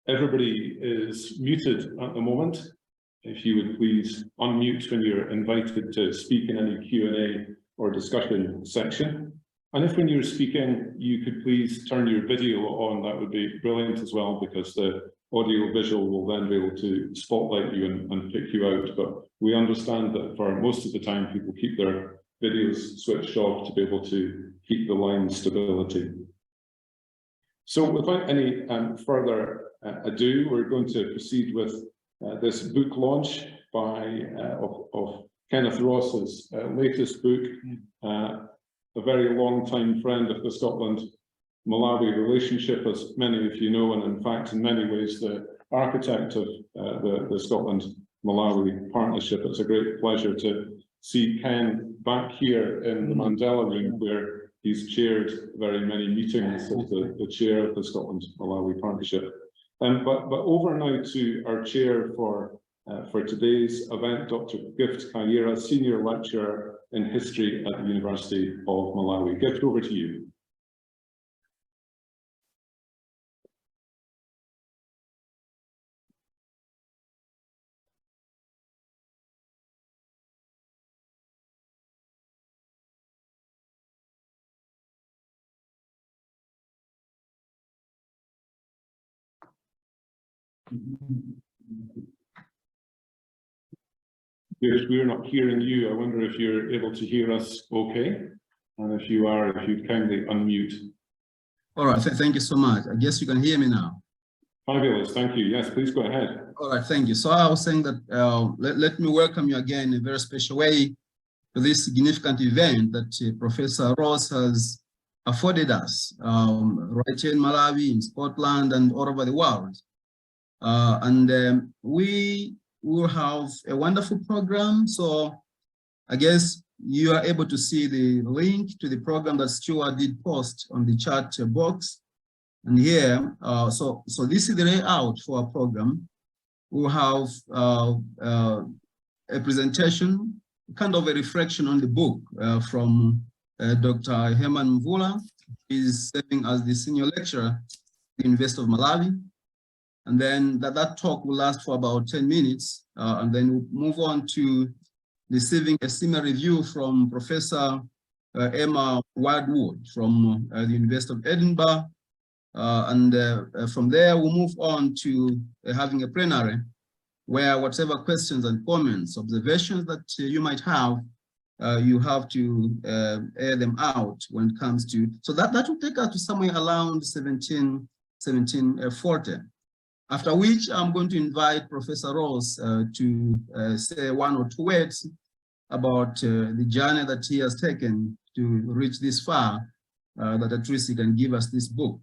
everybody is muted at the moment. If you would please unmute when you're invited to speak in any Q&A or discussion section. And if when you're speaking, you could please turn your video on, that would be brilliant as well, because the audio visual will then be able to spotlight you and pick you out. But we understand that for most of the time, people keep their videos switched off to be able to keep the line stability. So without any further ado, we're going to proceed with this book launch of Kenneth Ross's latest book, a very long-time friend of the Scotland-Malawi relationship, as many of you know, and in fact, in many ways, the architect of the Scotland-Malawi partnership. It's a great pleasure to see Ken back here in the Mandela Room, where he's chaired very many meetings as the chair of the Scotland-Malawi partnership. But over now to our chair for today's event, Dr. Gift Kaira, Senior Lecturer in History at the University of Malawi. Gift, over to you. If we're not hearing you, I wonder if you're able to hear us okay. And if you are, if you'd kindly unmute. All right, thank you so much. I guess you can hear me now. Fabulous, thank you. Yes, please go ahead. All right, thank you. So I was saying that let me welcome you again in a very special way to this significant event that Professor Ross has afforded us right here in Malawi, in Scotland, and all over the world. We will have a wonderful program. So I guess you are able to see the link to the program that Stuart did post on the chat box. And here, so this is the layout for our program. We'll have a presentation, kind of a reflection on the book from Dr. Herman Mvula. He's serving as the senior lecturer at the University of Malawi. And then that talk will last for about 10 minutes. And then we'll move on to receiving a similar review from Professor Emma Wildwood from the University of Edinburgh. From there, we'll move on to having a plenary where whatever questions and comments, observations that you might have, you have to air them out when it comes to, so that will take us to somewhere around 1740. After which I'm going to invite Professor Ross to say one or two words about the journey that he has taken to reach this far, that at least he can give us this book.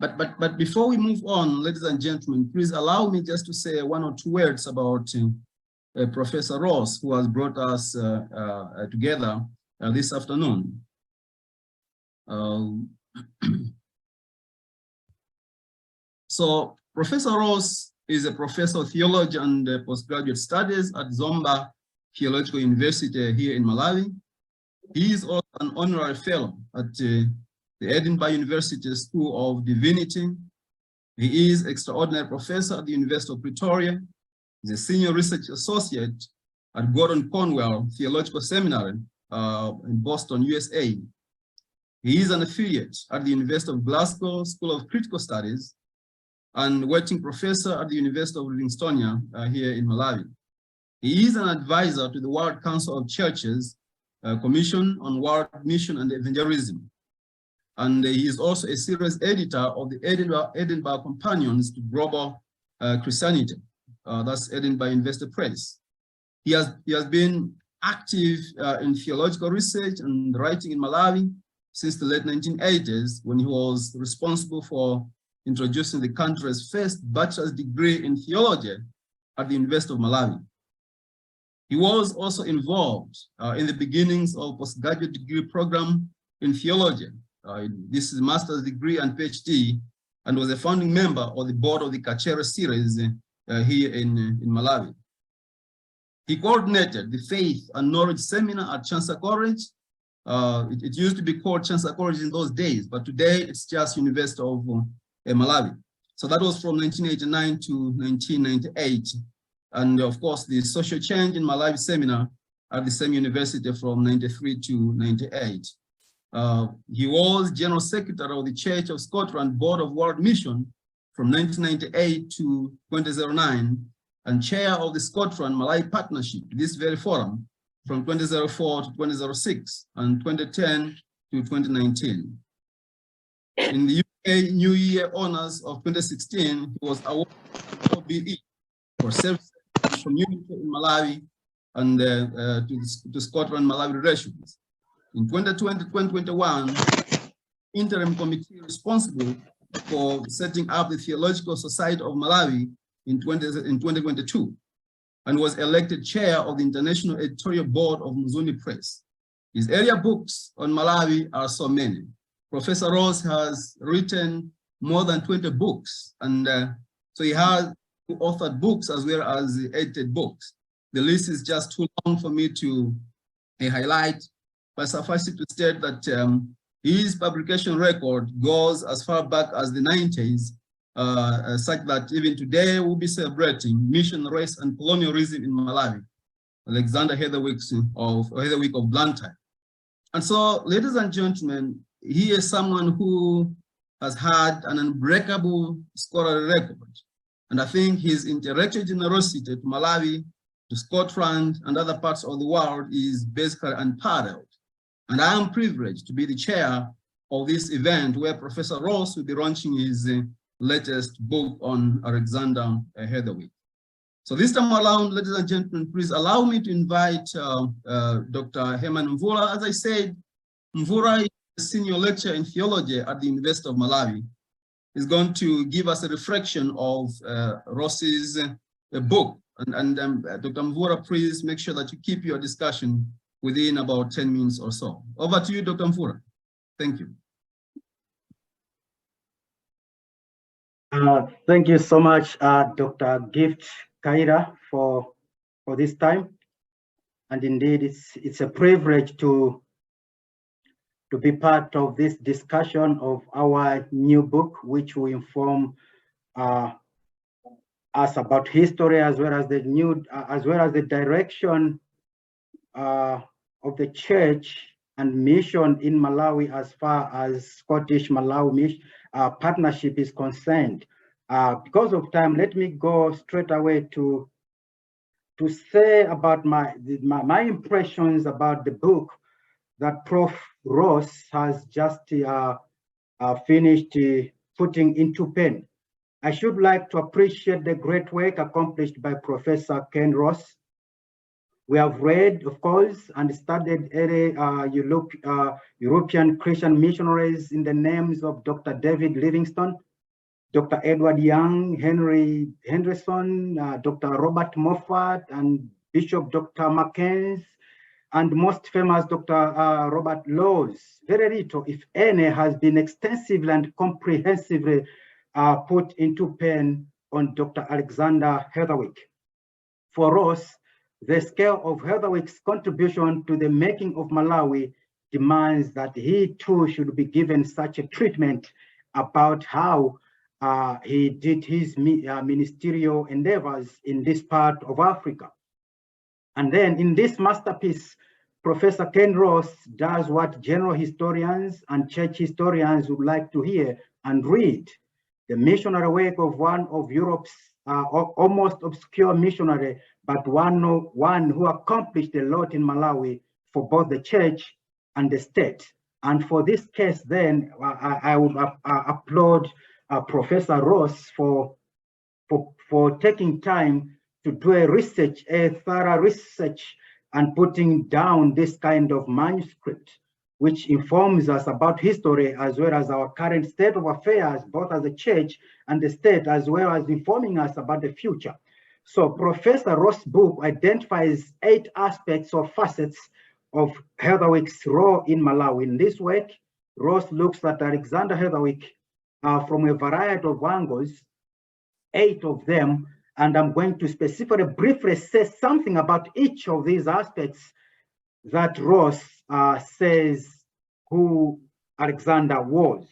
But before we move on, ladies and gentlemen, please allow me just to say one or two words about Professor Ross, who has brought us together this afternoon. So Professor Ross is a professor of theology and postgraduate studies at Zomba Theological University here in Malawi. He is also an honorary fellow at the Edinburgh University School of Divinity. He is extraordinary professor at the University of Pretoria. He's a senior research associate at Gordon Conwell Theological Seminary in Boston, USA. He is an affiliate at the University of Glasgow School of Critical Studies and waiting professor at the University of Livingstonia here in Malawi. He is an advisor to the World Council of Churches Commission on World Mission and Evangelism. And he is also a series editor of the Edinburgh Companions to Global Christianity. That's Edinburgh Investor Press. He has been active in theological research and writing in Malawi since the late 1980s, when he was responsible for introducing the country's first bachelor's degree in theology at the University of Malawi. He was also involved in the beginnings of postgraduate degree program in theology. This is a master's degree and PhD, and was a founding member of the board of the Kachere series here in Malawi. He coordinated the Faith and Knowledge Seminar at Chancellor College. It used to be called Chancellor College in those days, but today it's just University of Malawi. So that was from 1989 to 1998. And of course, the social change in Malawi seminar at the same university from 93 to 98. He was General Secretary of the Church of Scotland Board of World Mission from 1998 to 2009, and chair of the Scotland Malawi Partnership, this very forum, from 2004 to 2006, and 2010 to 2019. In the UK New Year Honours of 2016, he was awarded OBE for service to the community in Malawi and to Scotland-Malawi relations. In 2020-2021, interim committee responsible for setting up the Theological Society of Malawi in 2022, and was elected chair of the International Editorial Board of Mzuni Press. His earlier books on Malawi are so many. Professor Ross has written more than 20 books, and so he has authored books as well as edited books. The list is just too long for me to highlight, but suffice it to state that his publication record goes as far back as the 90s, such that even today we'll be celebrating Mission, Race, and Colonialism in Malawi, Alexander Heatherwick of Blantyre. And so, ladies and gentlemen, he is someone who has had an unbreakable scholarly record. And I think his intellectual generosity to Malawi, to Scotland, and other parts of the world is basically unparalleled. And I am privileged to be the chair of this event where Professor Ross will be launching his latest book on Alexander Heatherwick. So this time around, ladies and gentlemen, please allow me to invite Dr. Herman Mvula. As I said, Mvula is a senior lecturer in theology at the University of Malawi. He's going to give us a reflection of Ross's book. And Dr. Mvula, please make sure that you keep your discussion within about 10 minutes or so. Over to you, Dr. Mvula. Thank you. Thank you so much, Dr. Gift Kaira, for this time. And indeed, it's a privilege to be part of this discussion of our new book, which will inform us about history as well as the direction of the church and mission in Malawi as far as Scottish Malawi partnership is concerned. Because of time, let me go straight away to say about my impressions about the book that Prof. Ross has just finished putting into pen. I should like to appreciate the great work accomplished by Professor Ken Ross. We have read, of course, and studied early European Christian missionaries in the names of Dr. David Livingstone, Dr. Edward Young, Henry Henderson, Dr. Robert Moffat, and Bishop Dr. Mackenzie, and most famous Dr. Robert Laws. Very little, if any, has been extensively and comprehensively put into pen on Dr. Alexander Heatherwick. For us, the scale of Heatherwick's contribution to the making of Malawi demands that he too should be given such a treatment about how he did his ministerial endeavors in this part of Africa. And then in this masterpiece, Professor Ken Ross does what general historians and church historians would like to hear and read: the missionary work of one of Europe's almost obscure missionary, but one who accomplished a lot in Malawi for both the church and the state. And for this case, then I would applaud Professor Ross for taking time to do a thorough research and putting down this kind of manuscript, which informs us about history as well as our current state of affairs, both as a church and the state, as well as informing us about the future. So Professor Ross' book identifies 8 aspects or facets of Heatherwick's role in Malawi. In this work, Ross looks at Alexander Heatherwick from a variety of angles, 8 of them, and I'm going to specifically briefly say something about each of these aspects that Ross says who Alexander was.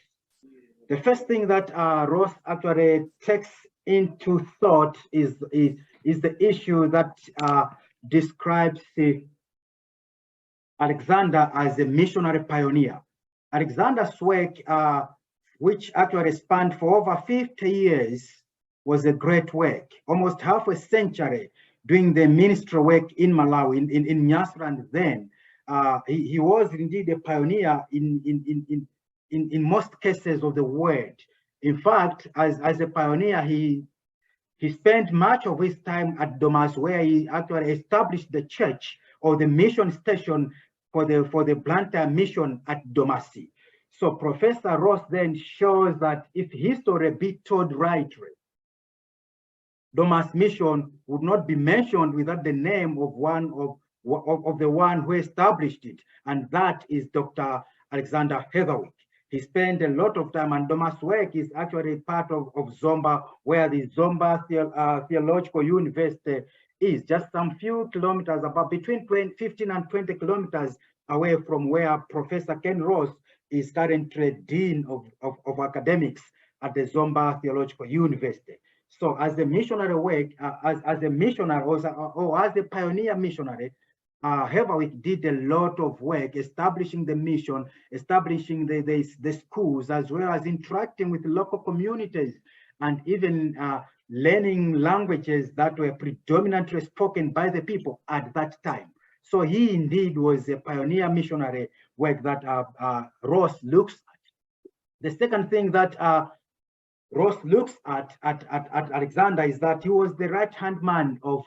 The first thing that Ross actually takes into thought is the issue that describes Alexander as a missionary pioneer. Alexander's work, which actually spanned for over 50 years, was a great work, almost half a century doing the ministry work in Malawi, in Nyasaland then. He was indeed a pioneer in most cases of the word. In fact, as a pioneer, he spent much of his time at Domas, where he actually established the church or the mission station for the Blantyre mission at Domasi. So Professor Ross then shows that if history be told rightly, Domas mission would not be mentioned without the name of the one who established it, and that is Dr. Alexander Heatherwick. He spent a lot of time, and Domas' work is actually part of Zomba, where the Zomba Theological University is, just some few kilometers, about between 15 and 20 kilometers away from where Professor Ken Ross is currently Dean of Academics at the Zomba Theological University. So as a missionary work, as a missionary or as a pioneer missionary, Heatherwick did a lot of work establishing the mission, establishing the schools, as well as interacting with local communities, and even learning languages that were predominantly spoken by the people at that time. So he indeed was a pioneer missionary work that Ross looks at. The second thing that Ross looks at Alexander is that he was the right-hand man of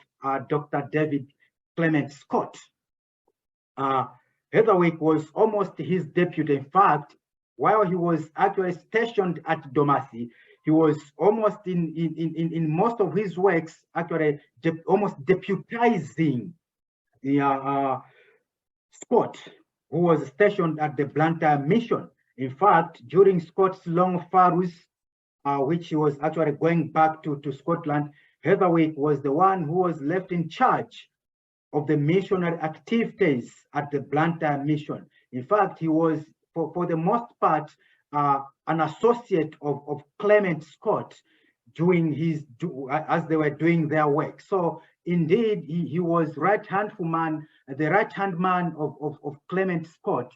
Dr. David Clement Scott. Heatherwick was almost his deputy. In fact, while he was actually stationed at Domasi, he was almost in most of his works actually almost deputizing the Scott, who was stationed at the Blantyre mission. In fact, during Scott's long furrows, which he was actually going back to Scotland, Heatherwick was the one who was left in charge of the missionary activities at the Blantyre mission. In fact, he was, for the most part, an associate of Clement Scott as they were doing their work. So indeed, he was the right-hand man of Clement Scott,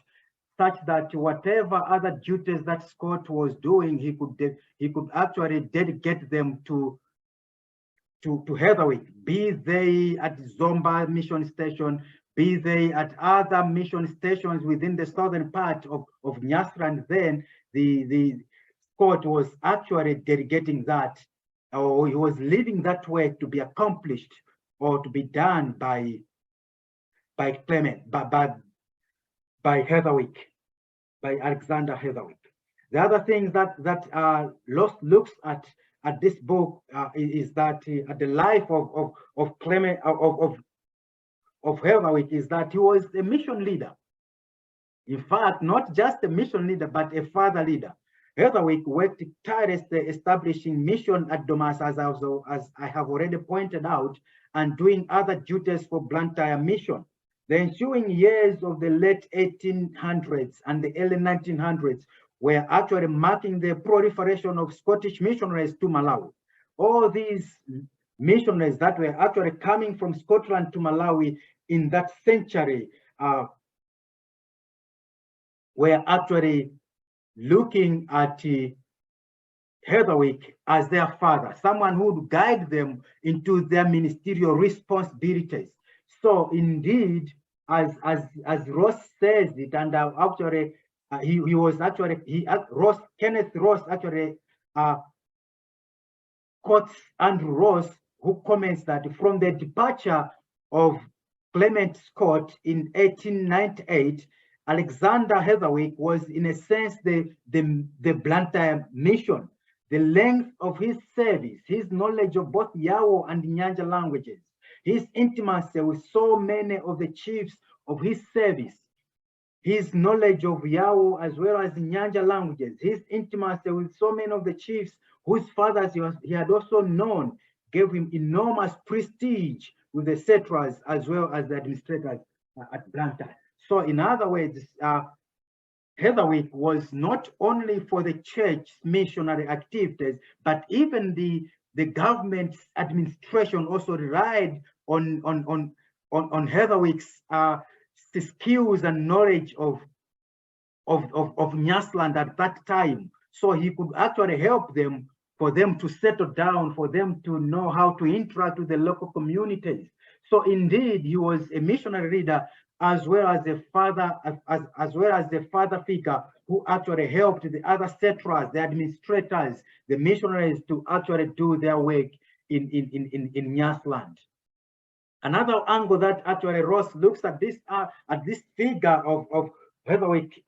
such that whatever other duties that Scott was doing, he could actually dedicate them to Heatherwick, be they at Zomba mission station, be they at other mission stations within the southern part of Nyasaland. Then the Scott was actually dedicating that, or he was leaving that work to be accomplished or to be done by Clement, by Heatherwick, by Alexander Heatherwick. The other thing that Ross looks at this book is that the life of Clement of Heatherwick is that he was a mission leader. In fact, not just a mission leader, but a father leader. Heatherwick worked tirelessly establishing mission at Domas, as I have already pointed out, and doing other duties for Blantyre mission. The ensuing years of the late 1800s and the early 1900s were actually marking the proliferation of Scottish missionaries to Malawi. All these missionaries that were actually coming from Scotland to Malawi in that century were actually looking at Heatherwick as their father, someone who would guide them into their ministerial responsibilities. So indeed, as Ross says it, and actually Kenneth Ross actually quotes Andrew Ross, who comments that from the departure of Clement Scott in 1898, Alexander Heatherwick was in a sense the Blantyre mission. The length of his service, his knowledge of both Yawo and Nyanja languages, his intimacy with so many of the chiefs of his service, his knowledge of Yawo as well as Nyanja languages, his intimacy with so many of the chiefs whose fathers he had also known, gave him enormous prestige with the settlers as well as the administrators at Blantyre. So in other words, Heatherwick was not only for the church missionary activities, but even the government's administration also relied on Heatherwick's skills and knowledge of Nyasaland at that time. So he could actually help them, for them to settle down, for them to know how to interact with the local communities. So indeed, he was a missionary leader as well as a father, as well as the father figure who actually helped the other settlers, the administrators, the missionaries to actually do their work in Nyasaland. Another angle that actually Ross looks at this figure of Heatherwick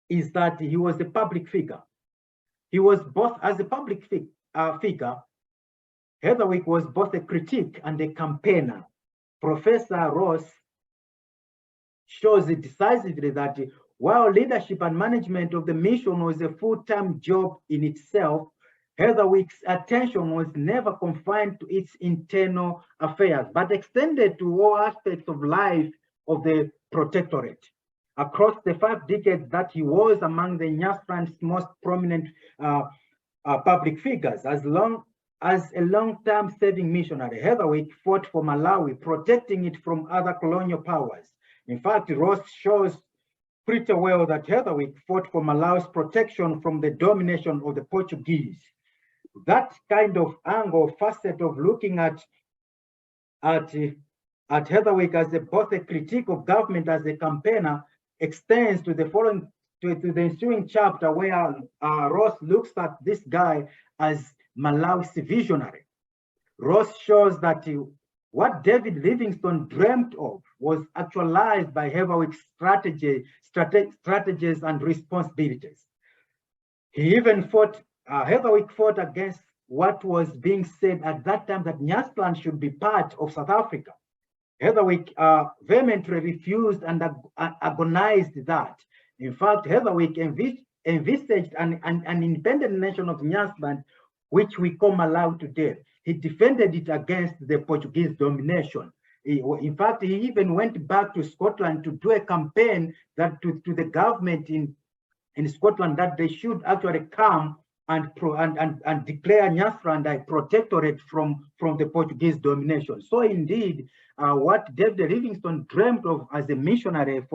is that he was a public figure. He was both, as a public figure, Heatherwick was both a critic and a campaigner. Professor Ross shows it decisively that while leadership and management of the mission was a full-time job in itself, Heatherwick's attention was never confined to its internal affairs, but extended to all aspects of life of the protectorate. Across the 5 decades that he was among the Nyasaland's most prominent public figures, as a long-term serving missionary, Heatherwick fought for Malawi, protecting it from other colonial powers. In fact, Ross shows pretty well that Heatherwick fought for Malawi's protection from the domination of the Portuguese. That kind of angle, facet of looking at Heatherwick as both a critique of government as a campaigner extends to the following, to the ensuing chapter, where Ross looks at this guy as Malawi's visionary. Ross shows that what David Livingstone dreamt of was actualized by Heatherwick's strategies and responsibilities. He even fought, Heatherwick fought against what was being said at that time, that Nyasaland should be part of South Africa. Heatherwick vehemently refused and agonized that. In fact, Heatherwick envisaged an independent nation of Nyasaland, which we call Malawi today. He defended it against the Portuguese domination. In fact, he even went back to Scotland to do a campaign that to the government in Scotland that they should actually come and declare Nyasaland a protectorate from the Portuguese domination. So indeed, what David Livingstone dreamt of as a missionary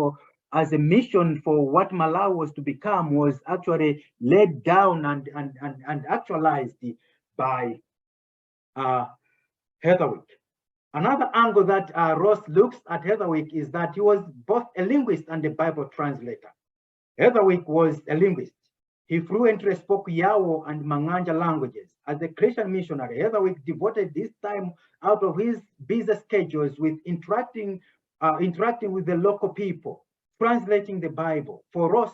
as a mission for what Malawi was to become was actually laid down and actualized by Heatherwick. Another angle that Ross looks at Heatherwick is that he was both a linguist and a Bible translator. Heatherwick was a linguist. He fluently spoke Yawo and Manganja languages. As a Christian missionary, Heatherwick devoted this time out of his busy schedules with interacting with the local people, translating the Bible. For Ross,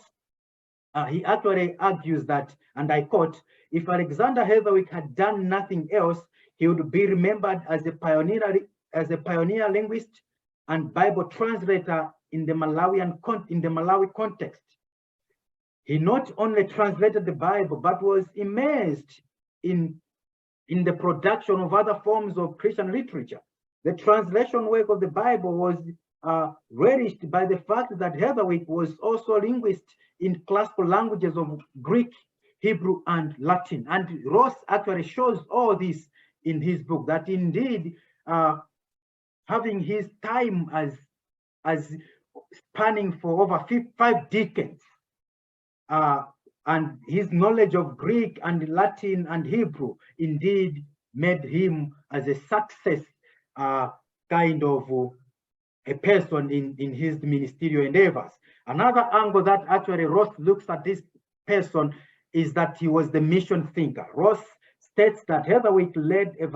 he actually argues that, and I quote, if Alexander Heatherwick had done nothing else, he would be remembered as a pioneer linguist and Bible translator in the Malawi context. He not only translated the Bible, but was immersed in the production of other forms of Christian literature. The translation work of the Bible was relished by the fact that Heatherwick was also a linguist in classical languages of Greek, Hebrew, and Latin. And Ross actually shows all this in his book, that indeed, having his time as spanning for over 5 decades, and his knowledge of Greek and Latin and Hebrew indeed made him as a success kind of a person in his ministerial endeavors. Another angle that actually Ross looks at this person is that he was the mission thinker. Ross states that Heatherwick led a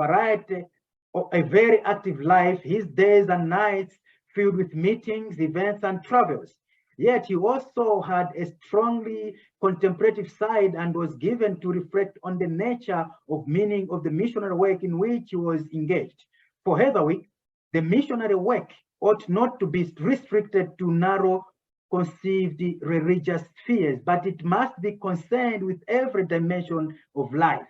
very active life, his days and nights filled with meetings, events, and travels. Yet he also had a strongly contemplative side and was given to reflect on the nature of meaning of the missionary work in which he was engaged. For Heatherwick, the missionary work ought not to be restricted to narrow conceived religious spheres, but it must be concerned with every dimension of life.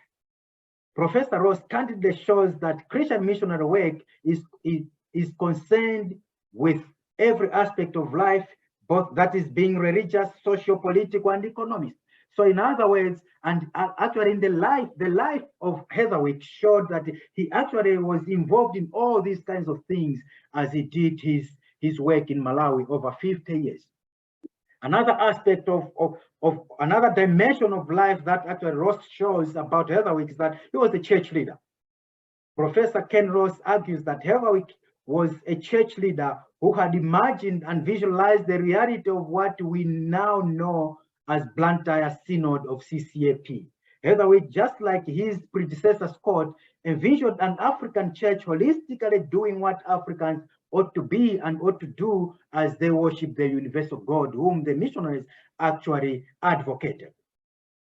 Professor Ross candidly shows that Christian missionary work is concerned with every aspect of life, both that is being religious, socio-political, and economist. So in other words, and actually in the life of Heatherwick showed that he actually was involved in all these kinds of things as he did his work in Malawi over 50 years. Another aspect of another dimension of life that actually Ross shows about Heatherwick is that he was a church leader. Professor Ken Ross argues that Heatherwick was a church leader who had imagined and visualized the reality of what we now know as Blantyre Synod of CCAP. Heatherwick, just like his predecessor Scott, envisioned an African church holistically doing what Africans ought to be and ought to do as they worship the universal God, whom the missionaries actually advocated.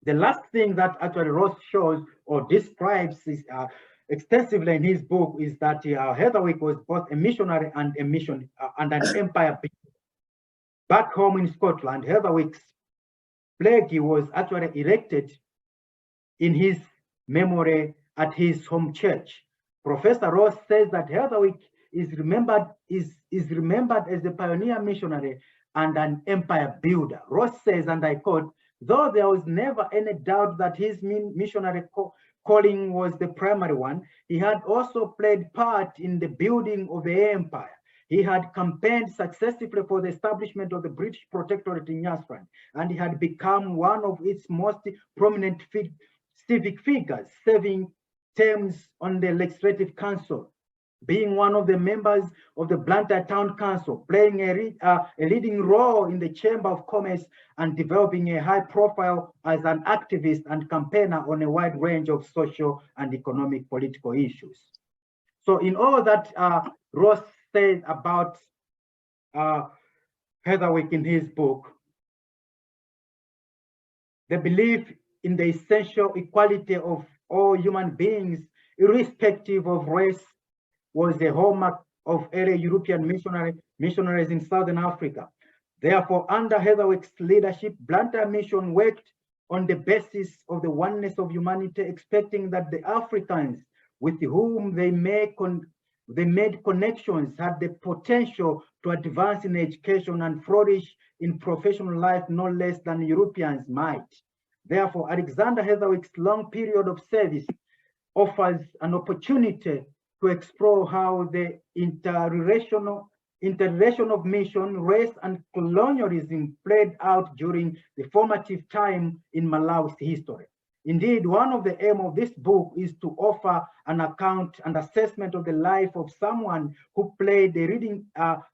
The last thing that actually Ross shows or describes extensively in his book is that Heatherwick was both a missionary and and an empire builder. Back home in Scotland, Heatherwick's plaque was actually erected in his memory at his home church. Professor Ross says that Heatherwick is remembered as a pioneer missionary and an empire builder. Ross says, and I quote, "Though there was never any doubt that his missionary calling was the primary one, he had also played part in the building of the empire. He had campaigned successfully for the establishment of the British Protectorate in Nyasaland, and he had become one of its most prominent civic figures, serving terms on the Legislative Council, being one of the members of the Blantyre Town Council, playing a leading role in the Chamber of Commerce, and developing a high profile as an activist and campaigner on a wide range of social and economic political issues." So in all that Ross said about Heatherwick in his book, the belief in the essential equality of all human beings, irrespective of race, was the hallmark of early European missionaries in Southern Africa. Therefore, under Heatherwick's leadership, Blantyre Mission worked on the basis of the oneness of humanity, expecting that the Africans with whom they made connections had the potential to advance in education and flourish in professional life no less than Europeans might. Therefore, Alexander Heatherwick's long period of service offers an opportunity to explore how the interrelation of mission, race, and colonialism played out during the formative time in Malawi's history. Indeed, one of the aims of this book is to offer an account and assessment of the life of someone who played a leading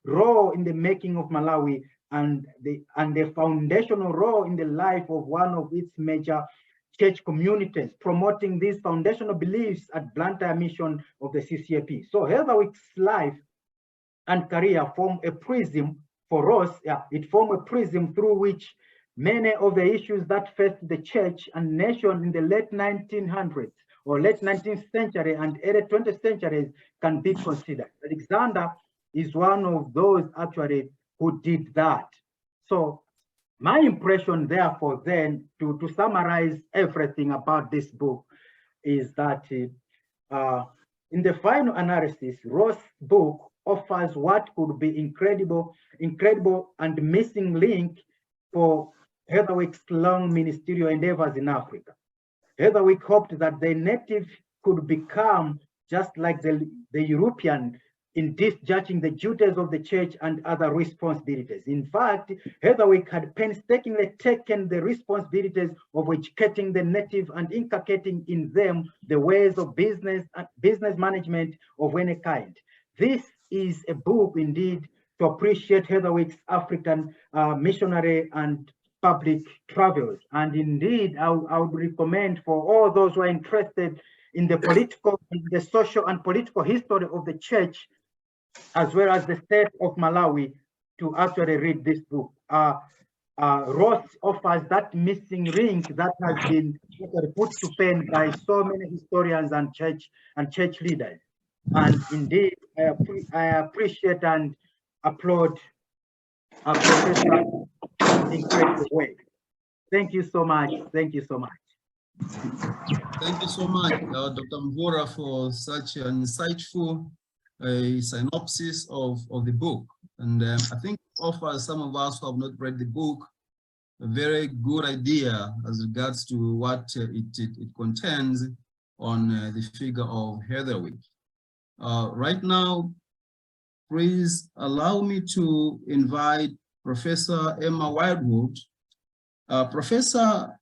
role in the making of Malawi and the foundational role in the life of one of its major church communities, promoting these foundational beliefs at Blantyre Mission of the CCAP. So Heatherwick's life and career form a prism for us. It formed a prism through which many of the issues that faced the church and nation in the late 1900s or late 19th century and early 20th centuries can be considered. Alexander is one of those actually who did that. So my impression, therefore, then, to summarize everything about this book is that in the final analysis, Ross' book offers what could be incredible and missing link for Heatherwick's long ministerial endeavors in Africa. Heatherwick hoped that the native could become just like the European in discharging the duties of the church and other responsibilities. In fact, Heatherwick had painstakingly taken the responsibilities of educating the native and inculcating in them the ways of business management of any kind. This is a book indeed to appreciate Heatherwick's African missionary and public travels. And indeed, I would recommend for all those who are interested in the political, the social and political history of the church, as well as the state of Malawi, to actually read this book. Ross offers that missing link that has been put to pen by so many historians and church leaders. And indeed, I appreciate and applaud Professor incredible way. Thank you so much. Thank you so much. Thank you so much, Dr. Mvura, for such an insightful synopsis of the book. And I think it offers some of us who have not read the book a very good idea as regards to what it contains on the figure of Heatherwick. Right now, please allow me to invite Professor Emma Wildwood. Professor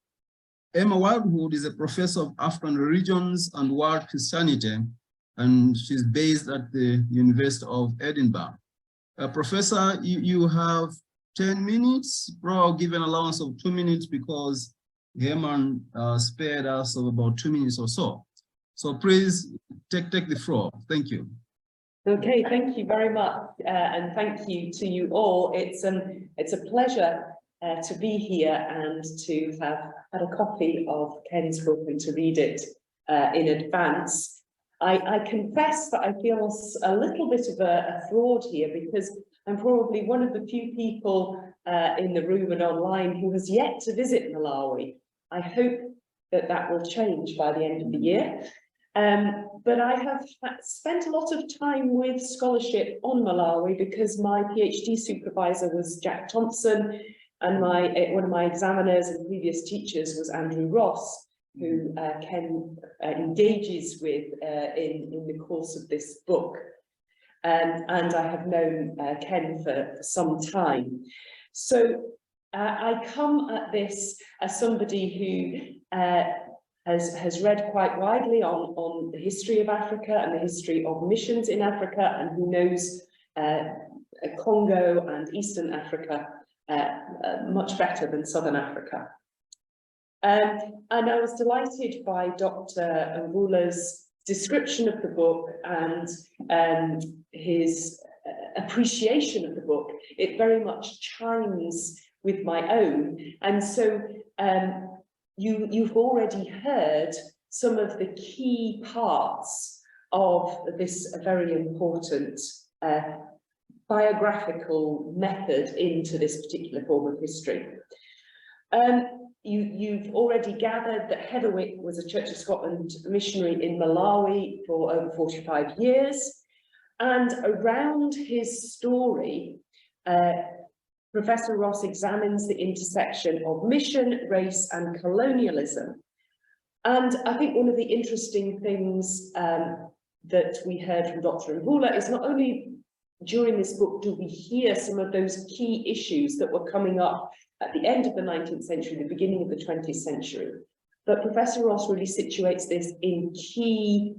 Emma Wildwood is a professor of African religions and world Christianity, and she's based at the University of Edinburgh. Professor, you have 10 minutes, bro. I'll give an allowance of 2 minutes because Herman spared us of about 2 minutes or so. So please take the floor. Thank you. Okay, thank you very much, and thank you to you all. It's a pleasure to be here and to have had a copy of Ken's book and to read it in advance. I confess that I feel a little bit of a fraud here because I'm probably one of the few people in the room and online who has yet to visit Malawi. I hope that will change by the end of the year. But I have spent a lot of time with scholarship on Malawi because my PhD supervisor was Jack Thompson, and one of my examiners and previous teachers was Andrew Ross, who Ken engages with in the course of this book. And I have known Ken for some time. So I come at this as somebody who has read quite widely on the history of Africa and the history of missions in Africa, and who knows Congo and Eastern Africa much better than Southern Africa. And I was delighted by Dr. Mbula's description of the book and his appreciation of the book. It very much chimes with my own. And so you've already heard some of the key parts of this very important biographical method into this particular form of history. You've already gathered that Heatherwick was a Church of Scotland missionary in Malawi for over 45 years. And around his story, Professor Ross examines the intersection of mission, race, and colonialism. And I think one of the interesting things that we heard from Dr. Mbula is not only during this book do we hear some of those key issues that were coming up at the end of the 19th century, the beginning of the 20th century, but Professor Ross really situates this in key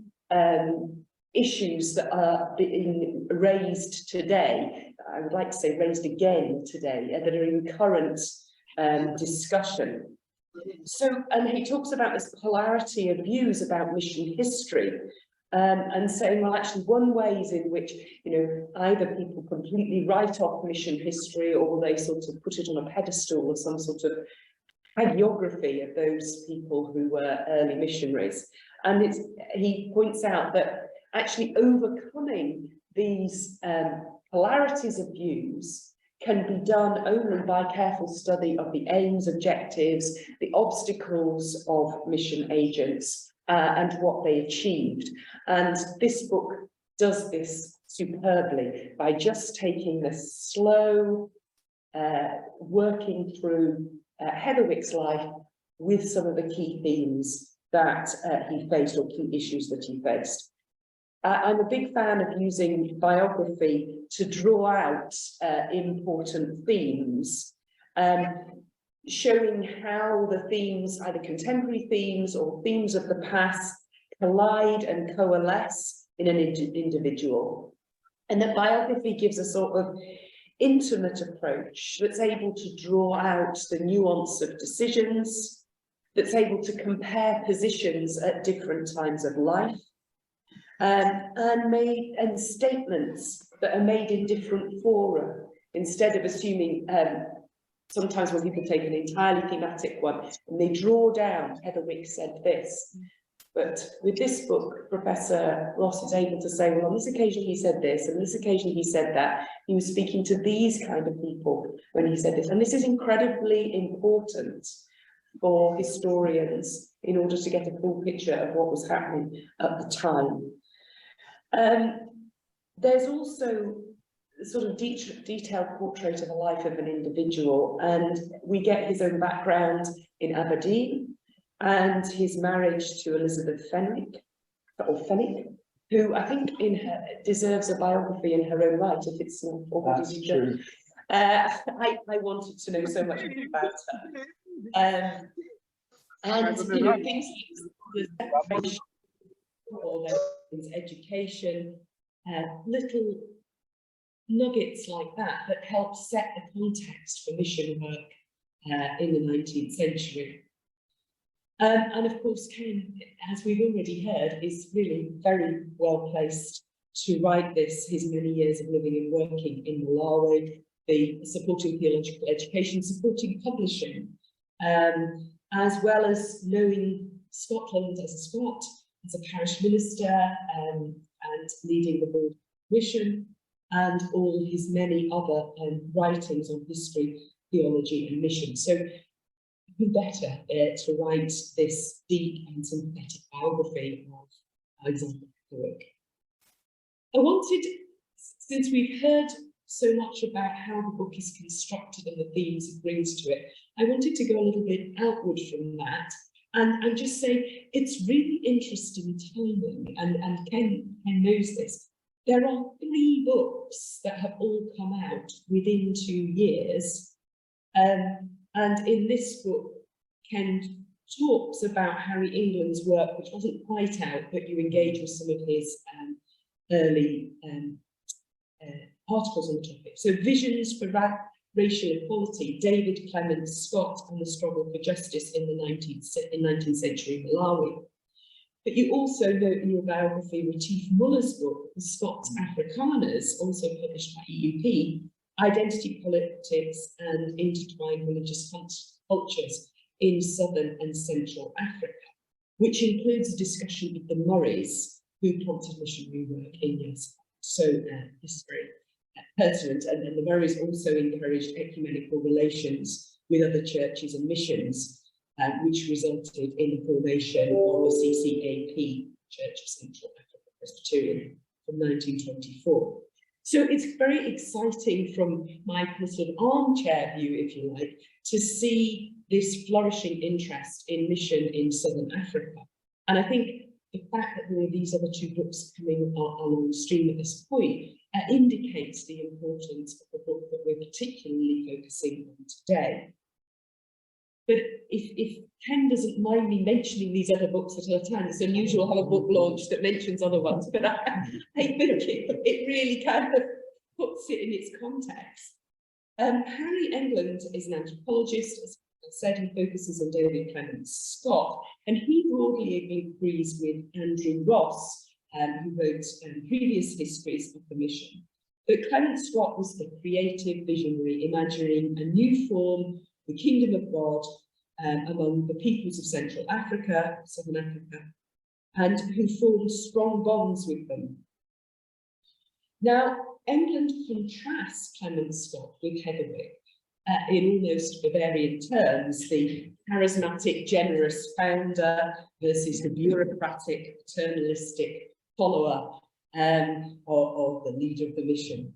issues that are being raised today. I would like to say raised again today, that are in current discussion. So, and he talks about this polarity of views about mission history, and saying, well, actually, one way is in which, you know, either people completely write off mission history or they sort of put it on a pedestal of some sort of hagiography of those people who were early missionaries. And he points out that actually overcoming these polarities of views can be done only by careful study of the aims, objectives, the obstacles of mission agents, and what they achieved. And this book does this superbly by just taking the slow working through Heatherwick's life with some of the key themes that he faced, or key issues that he faced. I'm a big fan of using biography to draw out important themes, showing how the themes, either contemporary themes or themes of the past, collide and coalesce in an individual. And that biography gives a sort of intimate approach that's able to draw out the nuance of decisions, that's able to compare positions at different times of life, and statements that are made in different fora, instead of assuming sometimes when people take an entirely thematic one and they draw down, Heatherwick said this. But with this book, Professor Ross is able to say, well, on this occasion he said this, and this occasion he said that. He was speaking to these kind of people when he said this. And this is incredibly important for historians in order to get a full picture of what was happening at the time. There's also sort of detailed portrait of a life of an individual, and we get his own background in Aberdeen and his marriage to Elizabeth Fenwick, who I think deserves a biography in her own right, if it's not already done. I wanted to know so much about her. And you know, things like the separation or education, little nuggets like that help set the context for mission work in the 19th century. And of course, Ken, as we've already heard, is really very well placed to write this, his many years of living and working in Malawi, the supporting theological education, supporting publishing, as well as knowing Scotland as a Scot, as a parish minister, and leading the board mission, and all his many other writings on history, theology, and mission. So who better to write this deep and sympathetic biography of Alexander Fenwick? I wanted, since we've heard so much about how the book is constructed and the themes it brings to it, I wanted to go a little bit outward from that and just say it's really interesting timing, and Ken knows this. There are 3 books that have all come out within 2 years. And in this book, Ken talks about Harry England's work, which wasn't quite out, but you engage with some of his early articles on the topic. So Visions for Racial Equality, David Clement Scott and the Struggle for Justice in the 19th century Malawi. But you also note in your biography Retief Muller's book, The Scots Afrikaners, also published by EUP, Identity Politics and Intertwined Religious Cultures in Southern and Central Africa, which includes a discussion of the Murrays, who prompted missionary work in Yes. So this is very pertinent, and the Murrays also encouraged ecumenical relations with other churches and missions, which resulted in the formation of the CCAP, Church of Central Africa Presbyterian, from 1924. So it's very exciting from my sort of armchair view, if you like, to see this flourishing interest in mission in Southern Africa. And I think the fact that there are these other 2 books coming along the stream at this point indicates the importance of the book that we're particularly focusing on today. But if Ken doesn't mind me mentioning these other books at a time, it's unusual to have a book launch that mentions other ones, but I think it really kind of puts it in its context. Harry England is an anthropologist, as I said, he focuses on David Clement Scott, and he broadly agrees with Andrew Ross, who wrote previous histories of the mission. But Clement Scott was the creative visionary, imagining a new form, the kingdom of God, among the peoples of Central Africa, Southern Africa, and who formed strong bonds with them. Now, England contrasts Clement Scott with Heatherwick in almost Bavarian terms, the charismatic, generous founder versus the bureaucratic, paternalistic follower of the leader of the mission.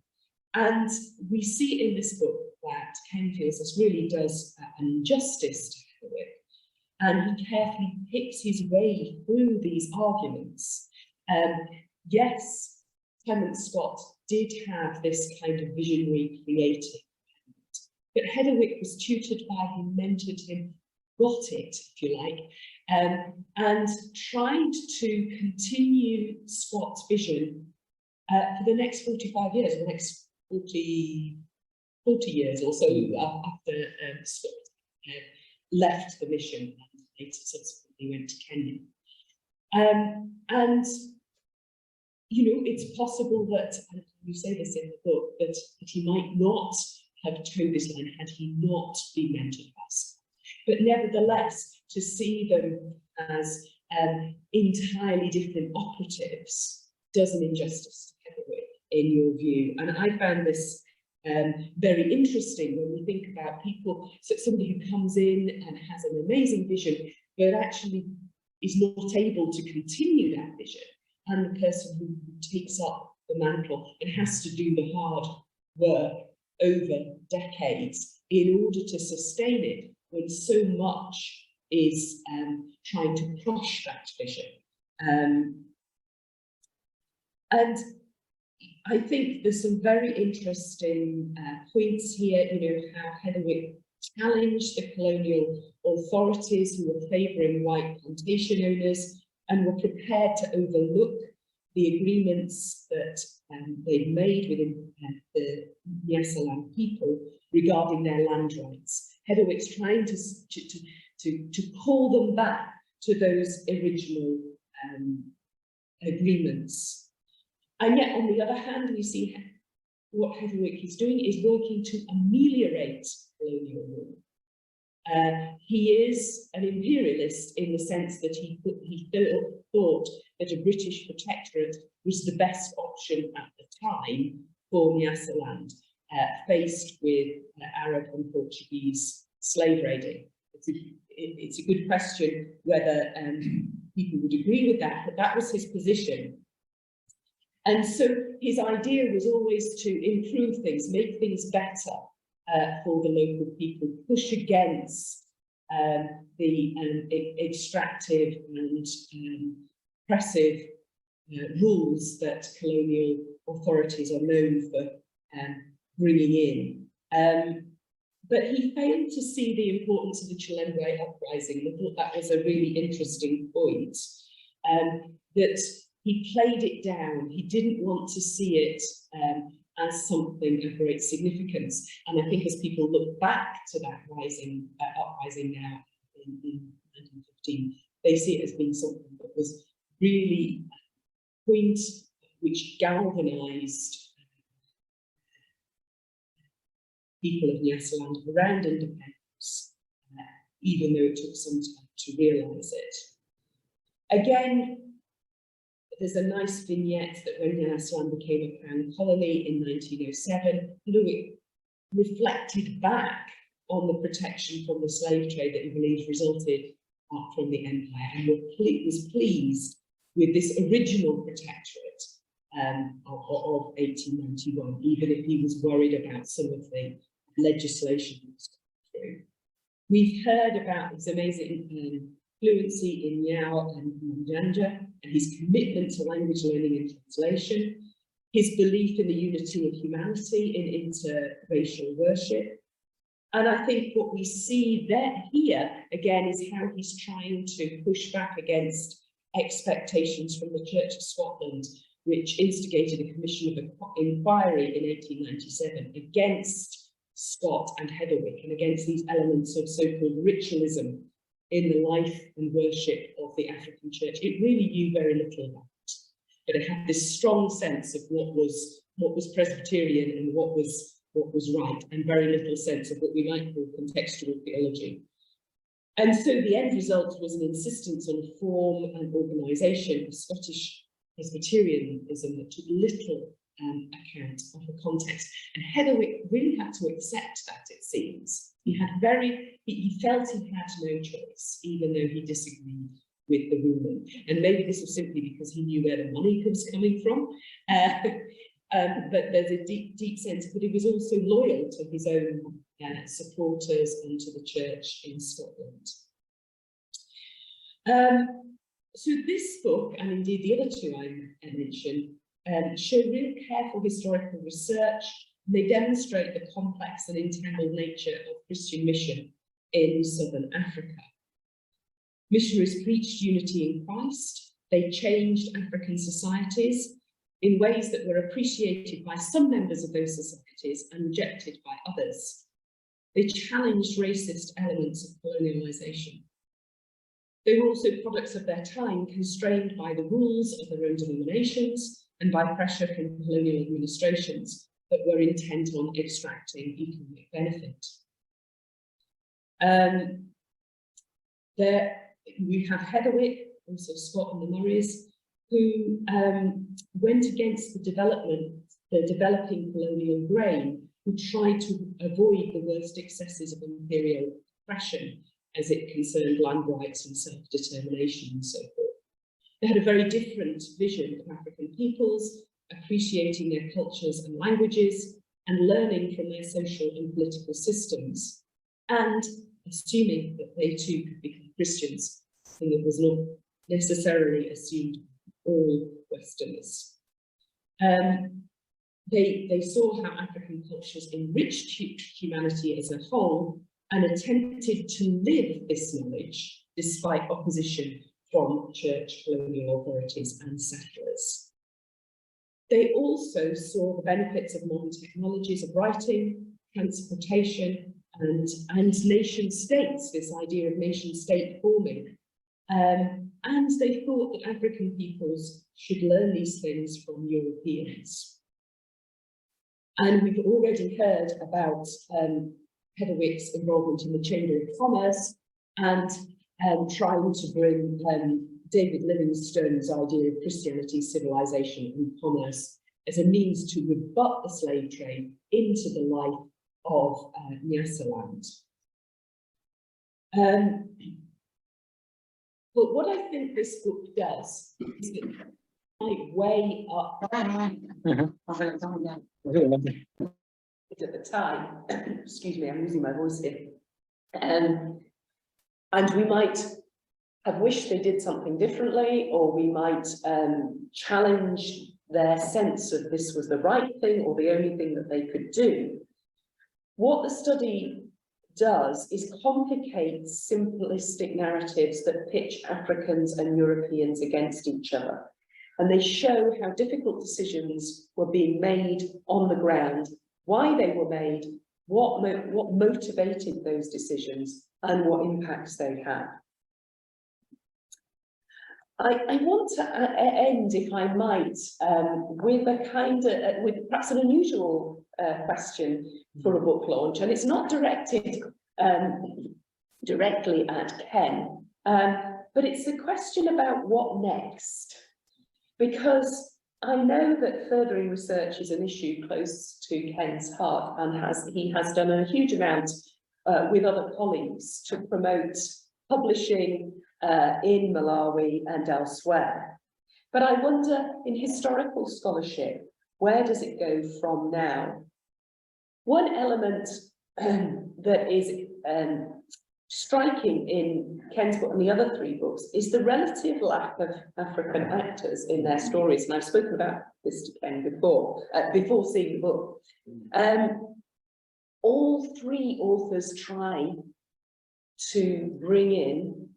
And we see in this book that Ken feels this really does an injustice to Heatherwick, and he carefully picks his way through these arguments. Yes, Clement Scott did have this kind of visionary creative, but Heatherwick was tutored by him, mentored him, got it, if you like, and tried to continue Scott's vision for the next 45 years, the next 40 years or so after Scott left the mission and later subsequently went to Kenya. And, you know, it's possible that, and you say this in the book, that he might not have toed this line had he not been mentored by Scott. But nevertheless, to see them as entirely different operatives does an injustice to Heatherwick, in your view. And I found this very interesting when we think about people, so somebody who comes in and has an amazing vision, but actually is not able to continue that vision, and the person who takes up the mantle and has to do the hard work over decades in order to sustain it when so much is trying to crush that vision. And I think there's some very interesting points here, you know, how Heatherwick challenged the colonial authorities who were favouring white plantation owners and were prepared to overlook the agreements that they'd made with the Nyasaland people regarding their land rights. Heatherwick's trying to pull them back to those original agreements. And yet, on the other hand, we see what Heatherwick is doing is working to ameliorate colonial rule. He is an imperialist in the sense that he thought that a British protectorate was the best option at the time for Nyasaland, faced with Arab and Portuguese slave raiding. It's a good question whether people would agree with that, but that was his position. And so his idea was always to improve things, make things better for the local people, push against the extractive and oppressive rules that colonial authorities are known for bringing in. But he failed to see the importance of the Chilembwe uprising. I thought that was a really interesting point, that he played it down. He didn't want to see it as something of great significance. And I think as people look back to that uprising now in 1915, they see it as being something that was really a point which galvanized people of Nyasaland around independence, even though it took some time to realise it. Again, there's a nice vignette that when Nyasaland became a crown colony in 1907, Heatherwick reflected back on the protection from the slave trade that he believes resulted from the empire, and was pleased with this original protectorate of 1891, even if he was worried about some of the legislation that was going through. We've heard about his amazing fluency in Yao and Manjanja, and his commitment to language learning and translation, his belief in the unity of humanity in interracial worship. And I think what we see here, again, is how he's trying to push back against expectations from the Church of Scotland, which instigated a commission of inquiry in 1897 against Scott and Heatherwick and against these elements of so-called ritualism in the life and worship of the African church. It really knew very little about it, but it had this strong sense of what was Presbyterian and what was right, and very little sense of what we might call contextual theology. And so the end result was an insistence on form and organisation of Scottish Presbyterianism that took little account of the context. And Heatherwick really had to accept that, it seems. He felt he had no choice, even though he disagreed with the ruling. And maybe this was simply because he knew where the money was coming from. But there's a deep sense, but he was also loyal to his own supporters and to the church in Scotland. So this book, and indeed the other two I mentioned, show real careful historical research. They demonstrate the complex and entangled nature of Christian mission in Southern Africa. Missionaries preached unity in Christ. They changed African societies in ways that were appreciated by some members of those societies and rejected by others. They challenged racist elements of colonialisation. They were also products of their time, constrained by the rules of their own denominations and by pressure from colonial administrations that were intent on extracting economic benefit. We have Heatherwick, also Scott and the Murrays, who went against the developing colonial grain, who tried to avoid the worst excesses of imperial oppression as it concerned land rights and self-determination and so forth. They had a very different vision of African peoples, appreciating their cultures and languages, and learning from their social and political systems, and assuming that they too could become Christians, and that was not necessarily assumed all Westerners. They saw how African cultures enriched humanity as a whole and attempted to live this knowledge despite opposition from church, colonial authorities and settlers. They also saw the benefits of modern technologies of writing, transportation, and nation states, this idea of nation state forming. And they thought that African peoples should learn these things from Europeans. And we've already heard about Hedderwick's involvement in the Chamber of Commerce and trying to bring David Livingstone's idea of Christianity, civilization and commerce as a means to rebut the slave trade into the life of Nyasaland. But what I think this book does is that it might weigh up at the time, excuse me, I'm losing my voice here, and we might have wished they did something differently, or we might challenge their sense of this was the right thing or the only thing that they could do. What the study does is complicate simplistic narratives that pitch Africans and Europeans against each other. And they show how difficult decisions were being made on the ground, why they were made, what motivated those decisions, and what impacts they had. I want to end, if I might, with a kind of, with perhaps an unusual question for a book launch, and it's not directed directly at Ken, but it's a question about what next, because I know that furthering research is an issue close to Ken's heart, and he has done a huge amount with other colleagues to promote publishing in Malawi and elsewhere. But I wonder, in historical scholarship, where does it go from now? One element that is striking in Ken's book and the other three books is the relative lack of African actors in their stories. And I've spoken about this to Ken before seeing the book. All three authors try to bring in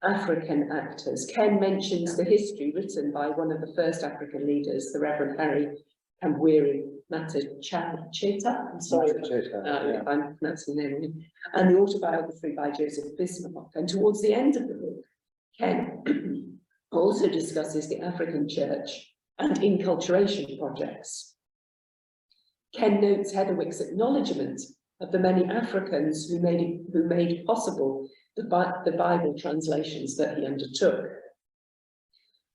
African actors. Ken mentions the history written by one of the first African leaders, the Reverend Harry Kambwiri Matacheta. I'm sorry if I'm pronouncing the name wrong. And the autobiography by Joseph Bismarck. And towards the end of the book, Ken also discusses the African church and inculturation projects. Ken notes Hedderwick's acknowledgement of the many Africans who made possible the Bible translations that he undertook.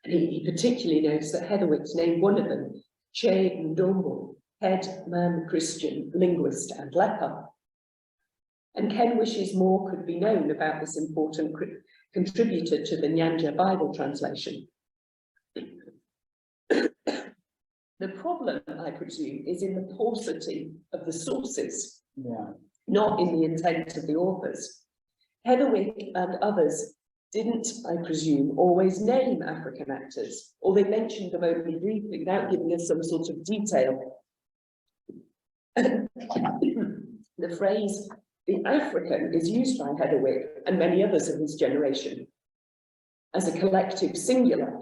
And he particularly notes that Hedderwick's named one of them, Che Ndombo, head man Christian linguist and leper. And Ken wishes more could be known about this important contributor to the Nyanja Bible translation. The problem, I presume, is in the paucity of the sources, not in the intent of the authors. Hedderwick and others didn't, I presume, always name African actors, or they mentioned them only briefly without giving us some sort of detail. The phrase, the African, is used by Hedderwick and many others of his generation as a collective singular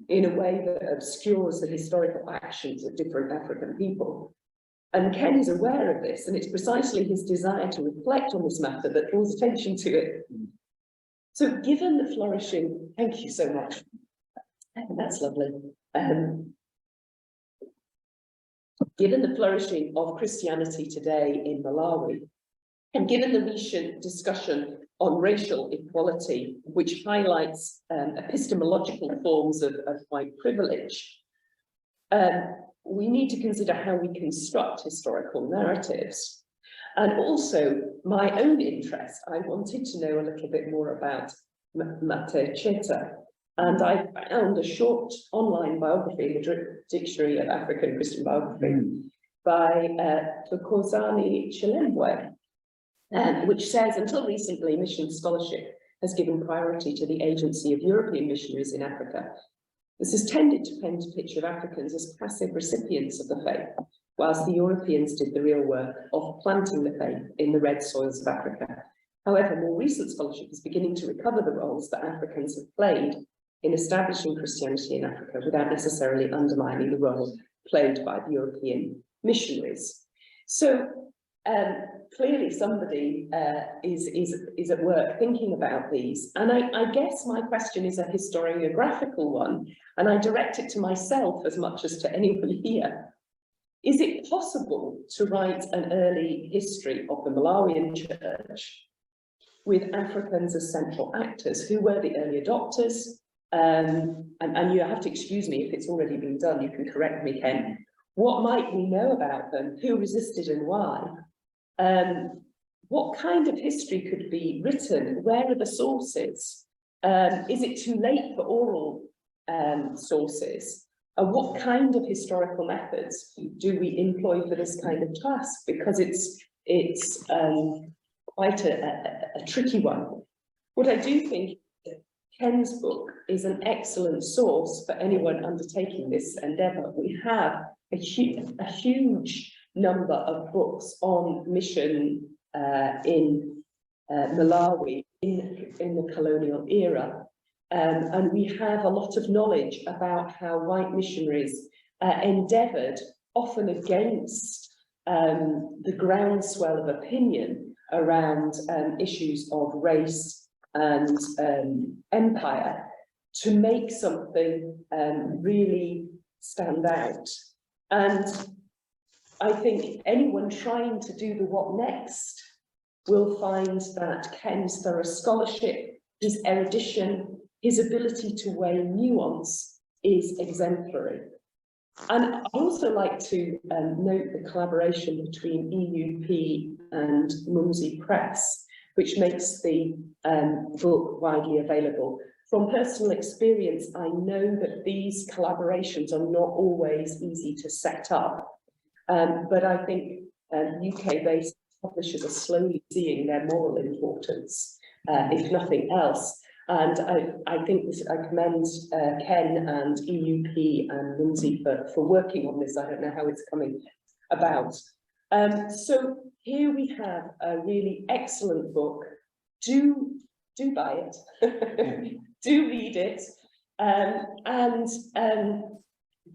in a way that obscures the historical actions of different African people. And Ken is aware of this, and it's precisely his desire to reflect on this matter that draws attention to it. So given the flourishing, thank you so much. That's lovely. Given the flourishing of Christianity today in Malawi, and given the recent discussion on racial equality, which highlights epistemological forms of white privilege, we need to consider how we construct historical narratives. And also, my own interest, I wanted to know a little bit more about Matacheta. And I found a short online biography in the Dictionary of African Christian Biography by Thokozani Chilembwe, which says, until recently, mission scholarship has given priority to the agency of European missionaries in Africa. This has tended to paint a picture of Africans as passive recipients of the faith, whilst the Europeans did the real work of planting the faith in the red soils of Africa. However, more recent scholarship is beginning to recover the roles that Africans have played in establishing Christianity in Africa without necessarily undermining the role played by the European missionaries. So clearly somebody is at work thinking about these. And I guess my question is a historiographical one, and I direct it to myself as much as to anyone here. Is it possible to write an early history of the Malawian church with Africans as central actors? Who were the early adopters? And you have to excuse me if it's already been done, you can correct me, Ken. What might we know about them? Who resisted and why? What kind of history could be written? Where are the sources? Is it too late for oral sources? What kind of historical methods do we employ for this kind of task? Because it's quite a tricky one. What I do think Ken's book is an excellent source for anyone undertaking this endeavour. We have a huge number of books on mission in Malawi in the colonial era. And we have a lot of knowledge about how white missionaries endeavoured, often against the groundswell of opinion around issues of race and empire, to make something really stand out. And I think anyone trying to do the what next will find that Ken's thorough scholarship, his erudition, his ability to weigh nuance is exemplary. And I'd also like to note the collaboration between EUP and Mumsy Press, which makes the book widely available. From personal experience, I know that these collaborations are not always easy to set up, but I think UK-based publishers are slowly seeing their moral importance, if nothing else. And I think I commend Ken and EUP and Lindsay for working on this. I don't know how it's coming about. So here we have a really excellent book. Do buy it, do read it, and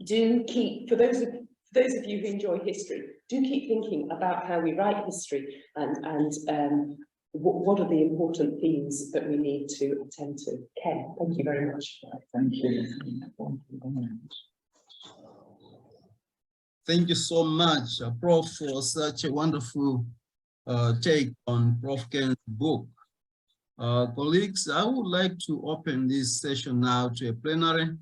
do keep, for those of you who enjoy history, do keep thinking about how we write history and what are the important themes that we need to attend to. Ken, thank you very much. Thank you. Thank you so much, Prof, for such a wonderful take on Prof. Ken's book. Colleagues, I would like to open this session now to a plenary.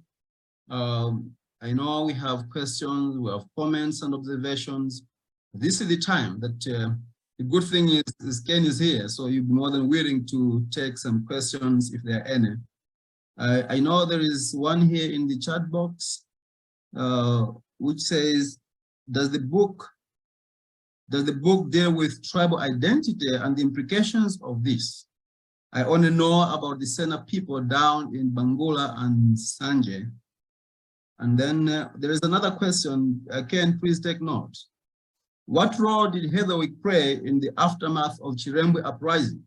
I know we have questions, we have comments and observations. This is the time that the good thing is Ken is here, so you'll be more than willing to take some questions if there are any. I know there is one here in the chat box, which says, does the book deal with tribal identity and the implications of this? I only know about the Sena people down in Bangula and Sanje. And then there is another question. Ken, please take note. What role did Heatherwick play in the aftermath of Chirembwe uprising?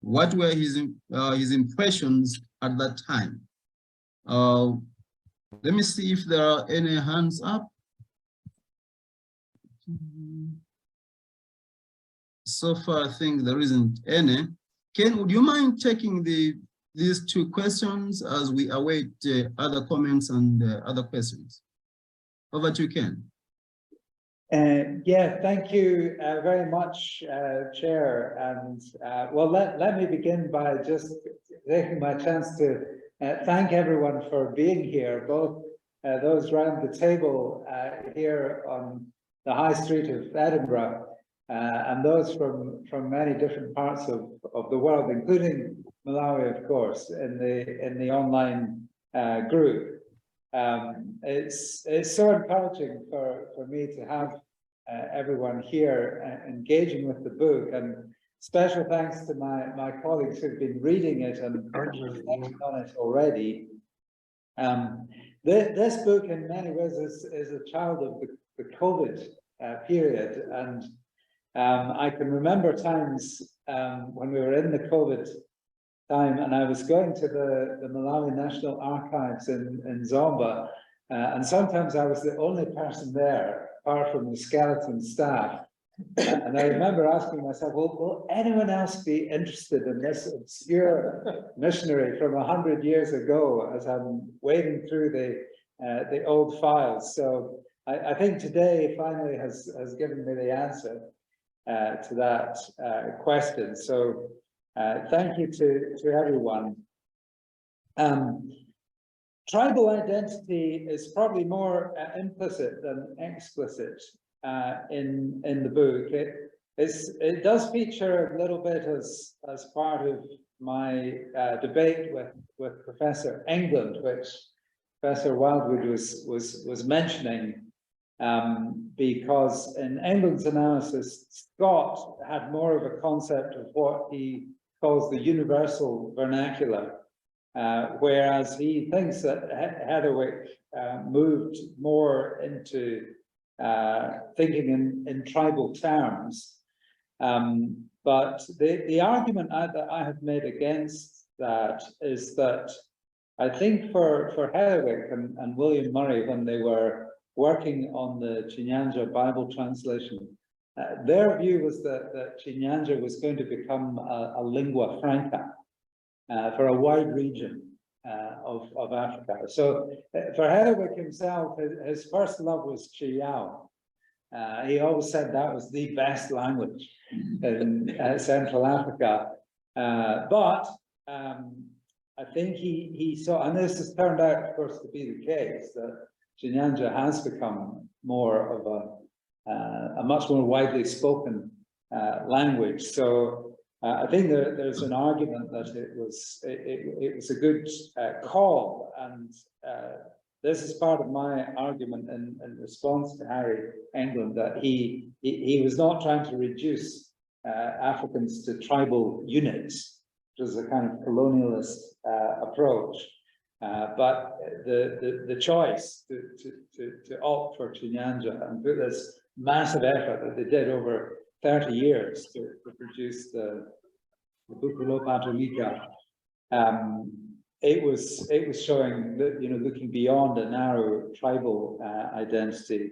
What were his impressions at that time? Let me see if there are any hands up. So far, I think there isn't any. Ken, would you mind taking these two questions as we await other comments and other questions? Over to you, Ken. Yeah, thank you very much, Chair. And well, let me begin by just taking my chance to thank everyone for being here, both those around the table here on the High Street of Edinburgh, and those from many different parts of the world, including Malawi, of course, in the online group. It's so encouraging for me to have everyone here engaging with the book, and special thanks to my colleagues who've been reading it and reflecting on it already. This book in many ways is a child of the COVID period, and I can remember times when we were in the COVID time and I was going to the Malawi National Archives in Zomba, and sometimes I was the only person there apart from the skeleton staff. And I remember asking myself, well, will anyone else be interested in this obscure missionary from 100 years ago, as I'm wading through the old files? So I think today finally has given me the answer to that question. So thank you to everyone. Tribal identity is probably more implicit than explicit in the book. It does feature a little bit as part of my debate with Professor England, which Professor Wildwood was mentioning, because in England's analysis, Scott had more of a concept of what he calls the universal vernacular, whereas he thinks that Heatherwick moved more into thinking in tribal terms. But the argument that I have made against that is that I think for Heatherwick and William Murray, when they were working on the Chinyanja Bible translation, their view was that Chinyanja was going to become a lingua franca for a wide region of Africa. So for Heatherwick himself, his first love was Chiyao. He always said that was the best language in Central Africa. But I think he saw, and this has turned out, of course, to be the case, that Chinyanja has become more of a much more widely spoken language. So I think there's an argument that it was a good call, and this is part of my argument in response to Harry England, that he was not trying to reduce Africans to tribal units, which is a kind of colonialist approach, but the choice to opt for Chinyanja and put this massive effort that they did over 30 years to produce the Bukulo Patolika, it was showing that, you know, looking beyond a narrow tribal identity.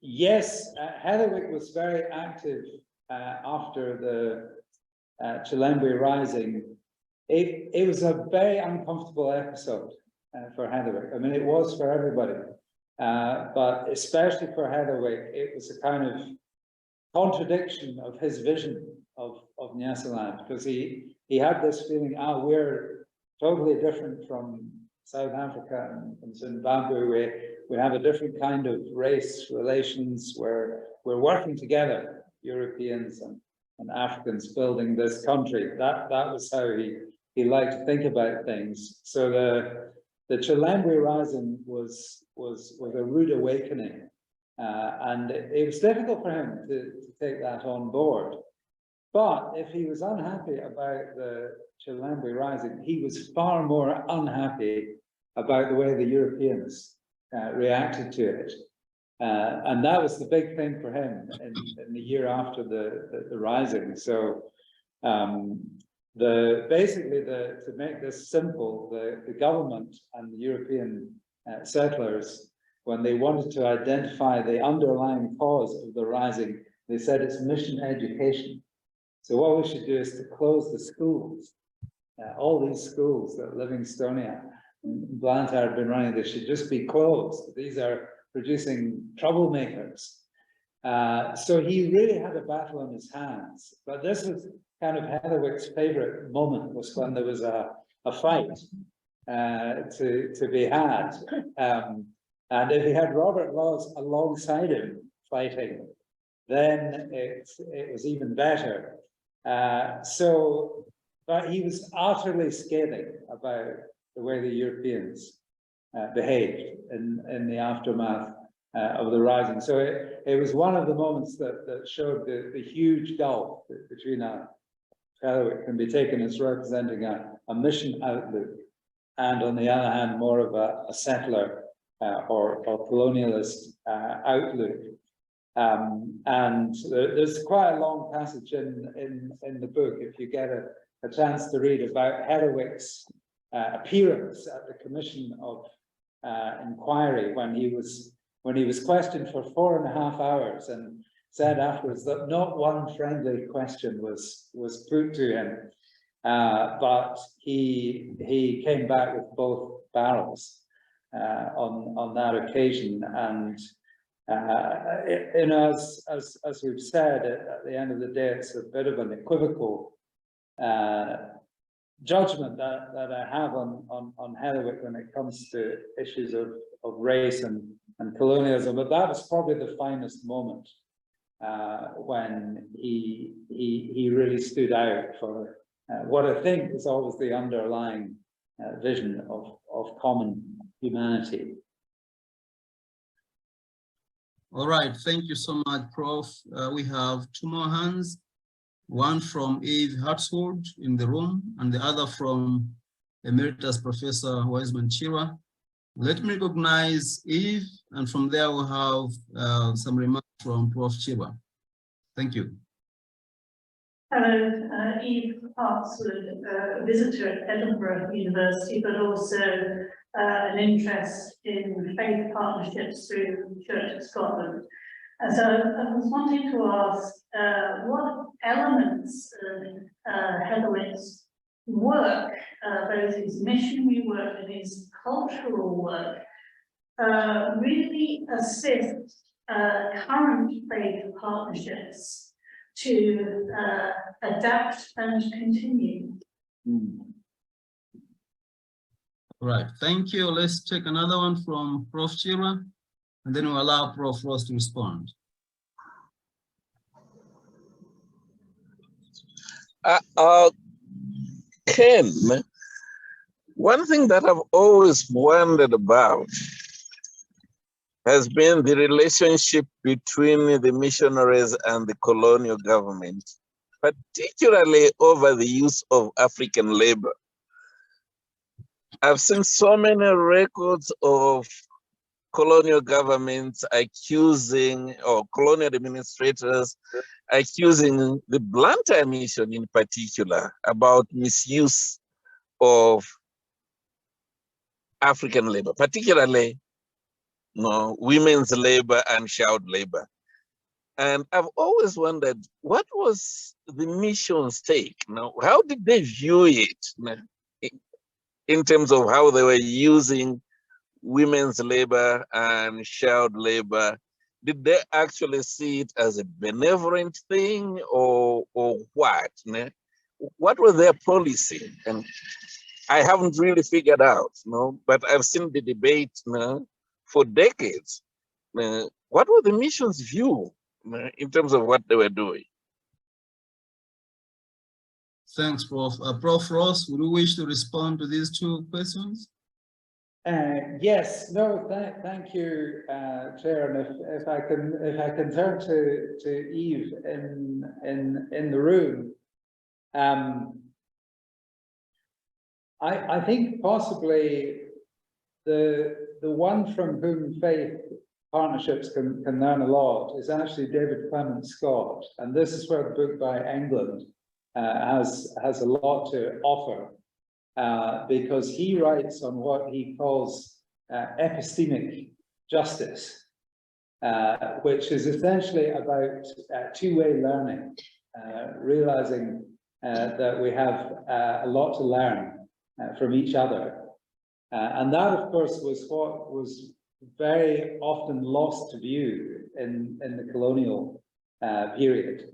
Yes, Heatherwick was very active after the Chilembwe Rising. It was a very uncomfortable episode for Heatherwick. I mean, it was for everybody, but especially for Heatherwick, it was a kind of contradiction of his vision of Nyasaland, because he had this feeling, we're totally different from South Africa and Zimbabwe. We have a different kind of race relations where we're working together, Europeans and Africans, building this country. That was how he liked to think about things. So the Chilembwe Rising was a rude awakening, and it was difficult for him to take that on board. But if he was unhappy about the Chilembwe Rising, he was far more unhappy about the way the Europeans reacted to it. And that was the big thing for him in the year after the Rising. So basically, to make this simple, the government and the European settlers, when they wanted to identify the underlying cause of the Rising, they said it's mission education. So what we should do is to close the schools. All these schools that Livingstonia and Blantyre have been running, they should just be closed. These are producing troublemakers. So he really had a battle on his hands. But this was kind of Heatherwick's favorite moment, was when there was a fight to be had. And if he had Robert Laws alongside him fighting, then it was even better. But he was utterly scathing about the way the Europeans behaved in the aftermath of the rising. So it was one of the moments that showed the huge gulf between how it can be taken as representing a mission outlook, and on the other hand, more of a settler or colonialist outlook. And there's quite a long passage in the book, if you get a chance to read, about Hedderwick's appearance at the Commission of Inquiry when he was questioned for 4.5 hours, and said afterwards that not one friendly question was put to him, but he came back with both barrels on that occasion. And you know, as we've said, at the end of the day, it's a bit of an equivocal judgment that I have on Hedderwick when it comes to issues of race and colonialism. But that was probably the finest moment when he really stood out for what I think is always the underlying vision of common humanity. All right, thank you so much, Prof. We have 2 more hands, one from Eve Hartswood in the room, and the other from Emeritus Professor Wiseman Chira. Let me recognize Eve, and from there we'll have some remarks from Prof. Chira. Thank you. Hello, Eve Hartswood, a visitor at Edinburgh University, but also an interest in faith partnerships through Church of Scotland. And so I was wanting to ask what elements of Hedderwick's work, both his missionary work and his cultural work, really assist current faith partnerships to adapt and continue. Right, thank you. Let's take another one from Prof. Chira, and then we'll allow Prof. Ross to respond. Ken, one thing that I've always wondered about has been the relationship between the missionaries and the colonial government, particularly over the use of African labor. I've seen so many records of colonial governments accusing, or colonial administrators accusing the Blantyre mission in particular about misuse of African labor, particularly women's labor and child labor. And I've always wondered, what was the mission's take? How did they view it in terms of how they were using women's labor and child labor? Did they actually see it as a benevolent thing, or what? What was their policy? And I haven't really figured out, but I've seen the debate for decades. What was the mission's view in terms of what they were doing? Thanks, Prof. Prof. Ross, would you wish to respond to these 2 questions? Yes, no, thank you, Chair. And if I can turn to Eve in the room, I think possibly the one from whom faith partnerships can learn a lot is actually David Clement Scott, and this is where the book by England has a lot to offer. Because he writes on what he calls epistemic justice, which is essentially about two-way learning, realizing that we have a lot to learn from each other. And that, of course, was what was very often lost to view in the colonial period.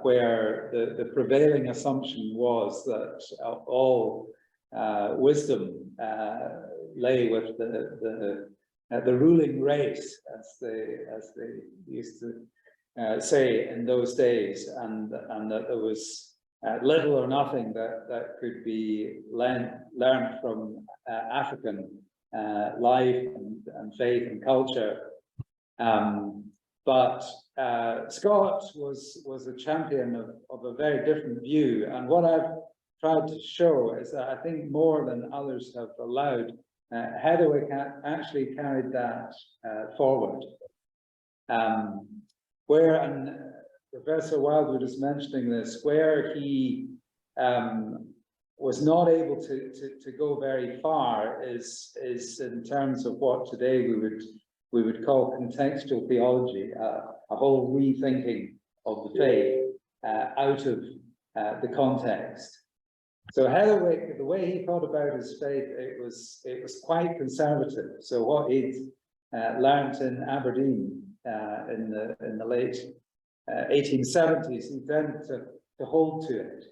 Where the prevailing assumption was that all wisdom lay with the ruling race, as they used to say in those days, and that there was little or nothing that could be learned from African life and faith and culture. But Scott was a champion of a very different view. And what I've tried to show is that I think more than others have allowed, Hedwick actually carried that forward. Where, and Professor Wildwood is mentioning this, where he was not able to go very far is in terms of what today we would call contextual theology, a whole rethinking of the faith out of the context. So Hedwick, the way he thought about his faith, it was quite conservative. So what he'd learned in Aberdeen in the late 1870s, he tended to hold to it.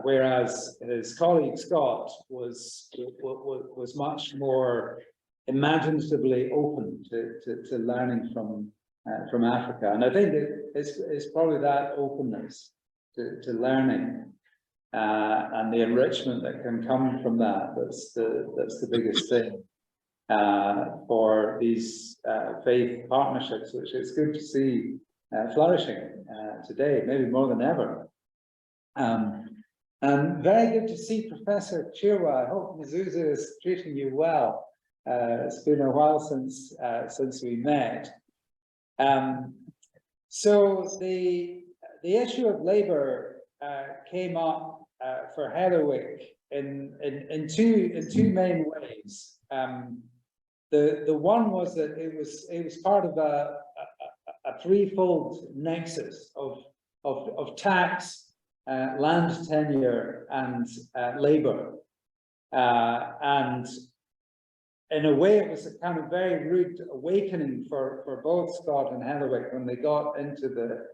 Whereas his colleague Scott was much more imaginatively open to learning from Africa, and I think it's probably that openness to learning and the enrichment that can come from that's the biggest thing for these faith partnerships, which it's good to see flourishing today, maybe more than ever. And very good to see Professor Chirwa. I hope Mzuzu is treating you well. It's been a while since we met. So the issue of labour came up for Hedwick in two main ways. The one was that it was part of a threefold nexus of tax, land tenure, and labour, and in a way it was a kind of very rude awakening for both Scott and Hedwick when they got into the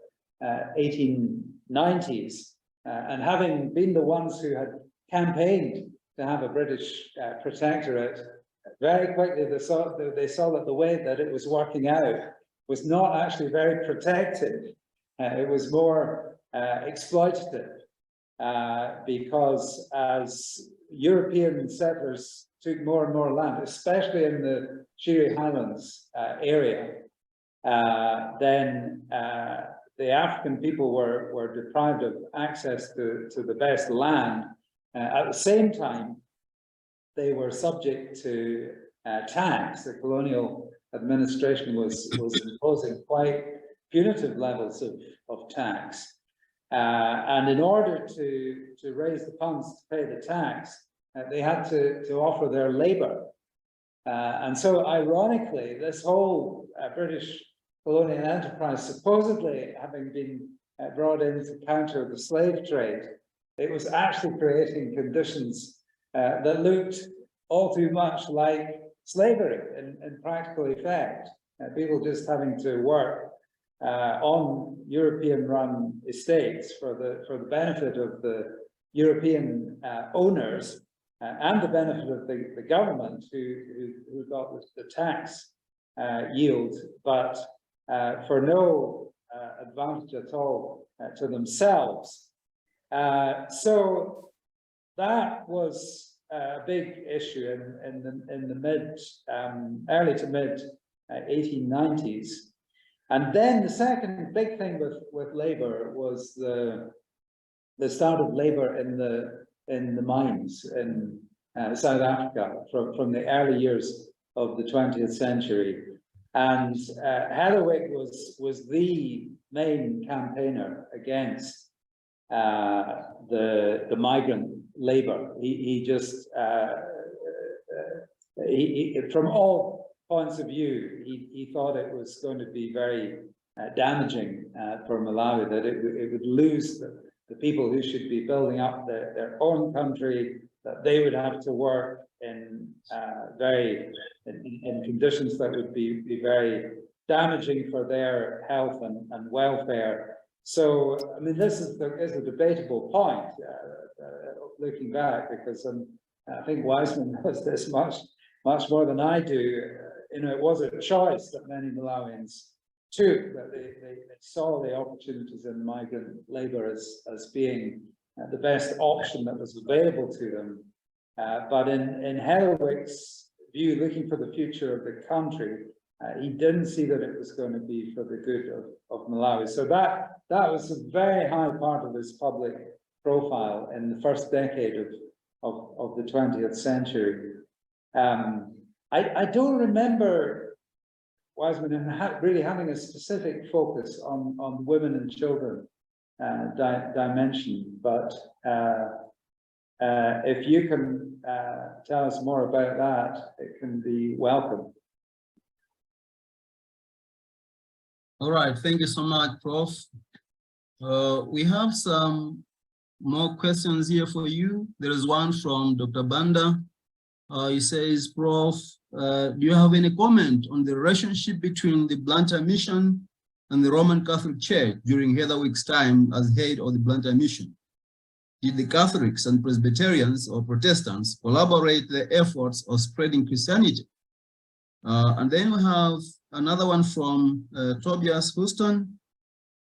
1890s, and having been the ones who had campaigned to have a British protectorate, very quickly they saw that the way that it was working out was not actually very protective. It was more exploitative, because as European settlers took more and more land, especially in the Shire Highlands area, then the African people were deprived of access to the best land. At the same time, they were subject to tax. The colonial administration was imposing quite punitive levels of tax. And in order to raise the funds to pay the tax, they had to offer their labour. And so ironically, this whole British colonial enterprise, supposedly having been brought in to counter the slave trade, it was actually creating conditions that looked all too much like slavery in practical effect. People just having to work on European-run estates for the benefit of the European owners and the benefit of the government who got the tax yield, but for no advantage at all to themselves. So that was a big issue in the early to mid 1890s. And then the second big thing with labour was the start of labour in the mines in South Africa from the early years of the 20th century. And Hedwick was the main campaigner against the migrant labour. He just from all points of view, he thought it was going to be very damaging for Malawi, that it would lose the people who should be building up their own country, that they would have to work in conditions that would be very damaging for their health and welfare. So, I mean, this is a debatable point, looking back, because I think Wiseman knows this much more than I do. You know, it was a choice that many Malawians took, that they saw the opportunities in migrant labour as being the best option that was available to them. But in Hedderwick's view, looking for the future of the country, he didn't see that it was going to be for the good of Malawi. So that was a very high part of his public profile in the first decade of the 20th century. I don't remember Wiseman really having a specific focus on women and children dimension, but if you can tell us more about that, it can be welcome. All right, thank you so much, Prof. We have some more questions here for you. There is one from Dr. Banda. He says, Prof, do you have any comment on the relationship between the Blantyre Mission and the Roman Catholic Church during Hedderwick's time as head of the Blantyre Mission? Did the Catholics and Presbyterians or Protestants collaborate the efforts of spreading Christianity? And then we have another one from Tobias Houston.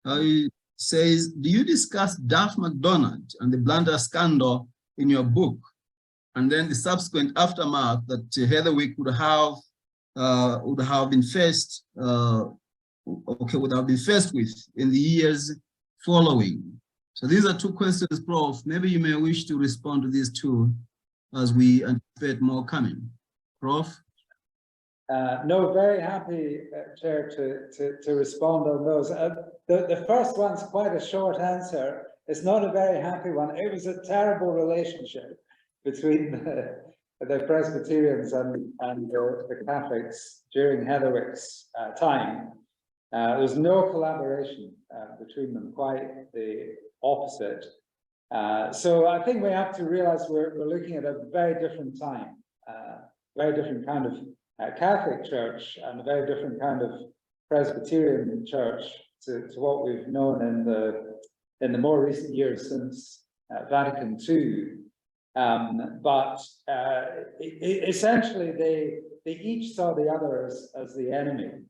He says, do you discuss Duff MacDonald and the Blantyre scandal in your book? And then the subsequent aftermath that Hedderwick would have been faced with in the years following. So these are two questions, Prof. Maybe you may wish to respond to these two as we anticipate more coming. Prof? No, very happy, Chair, to respond on those. The first one's quite a short answer. It's not a very happy one. It was a terrible relationship between the Presbyterians and the Catholics during Hedderwick's time. There was no collaboration between them, quite the opposite. So I think we have to realize we're looking at a very different time, very different kind of Catholic Church and a very different kind of Presbyterian Church to what we've known in the more recent years since Vatican II. But essentially they each saw the other as the enemy.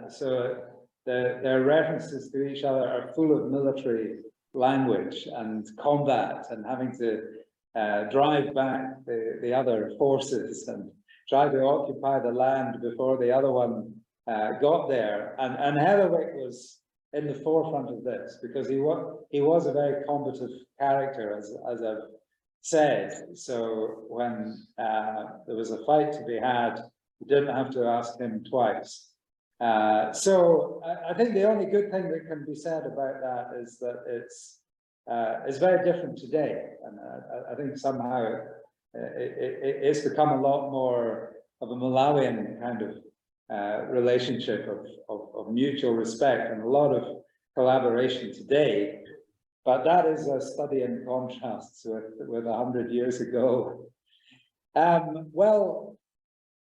So their references to each other are full of military language and combat and having to drive back the other forces and try to occupy the land before the other one got there. And Hedderwick was in the forefront of this because he was a very combative character, as I've said. So when there was a fight to be had, you didn't have to ask him twice. So I think the only good thing that can be said about that is that it's very different today, and I think somehow it's become a lot more of a Malawian kind of relationship of mutual respect and a lot of collaboration today. But that is a study in contrasts with 100 years ago. Well,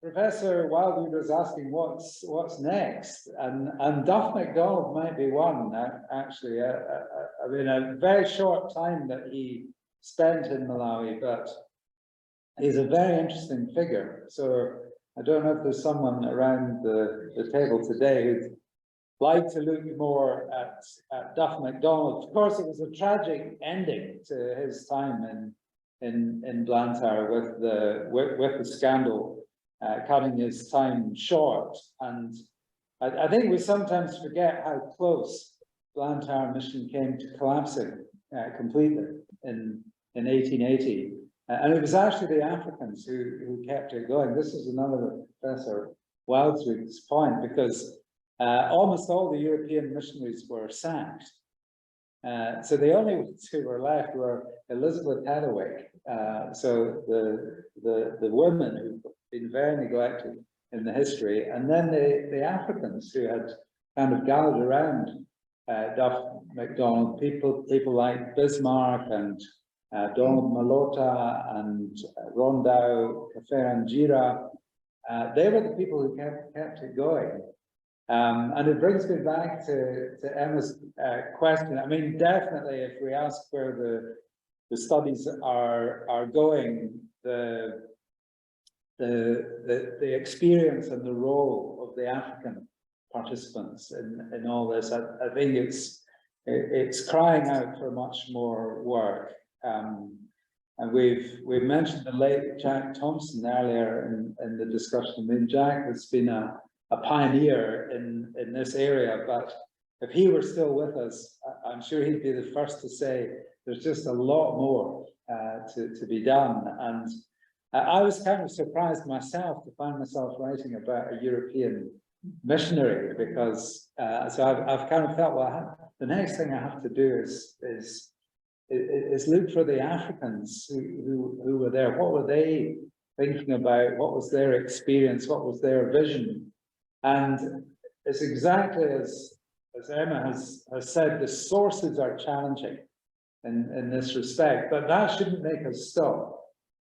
Professor Wildwood was asking what's next, and Duff MacDonald might be one, actually. I mean, a very short time that he spent in Malawi, but he's a very interesting figure. So I don't know if there's someone around the table today who'd like to look more at Duff MacDonald. Of course, it was a tragic ending to his time in Blantyre with the scandal. Cutting his time short, and I think we sometimes forget how close Blantyre mission came to collapsing completely in 1880, and it was actually the Africans who kept it going. This is another Professor Wildsweet's point, because almost all the European missionaries were sacked. So the only ones who were left were Elizabeth Hedderwick. So the women who've been very neglected in the history, and then the Africans who had kind of gathered around Duff MacDonald, people like Bismarck and Donald Malota and Rondau Kaferanjira. They were the people who kept it going. And it brings me back to Emma's question. I mean, definitely, if we ask where the studies are going, the experience and the role of the African participants in all this, I think it's crying out for much more work. And we've mentioned the late Jack Thompson earlier in the discussion. I mean, Jack has been a pioneer in this area, but if he were still with us, I'm sure he'd be the first to say there's just a lot more to be done. And I was kind of surprised myself to find myself writing about a European missionary, because so I've kind of felt, well, the next thing I have to do is look for the Africans who were there. What were they thinking about? What was their experience? What was their vision? And it's exactly as Emma has said, the sources are challenging in this respect, but that shouldn't make us stop.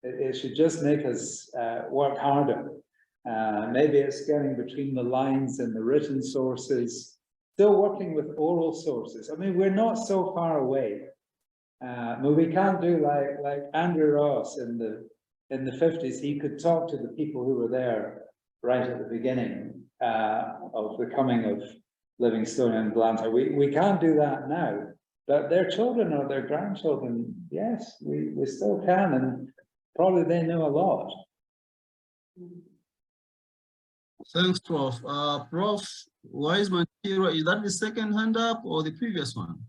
It should just make us work harder. Maybe it's getting between the lines and the written sources, still working with oral sources. I mean, we're not so far away. But we can't do like Andrew Ross in the 50s. He could talk to the people who were there right at the beginning of the coming of Livingstone and Blantyre. We can't do that now, but their children or their grandchildren, yes, we still can, and probably they know a lot. Thanks, Prof. Prof. Wiseman, is that the second hand up or the previous one?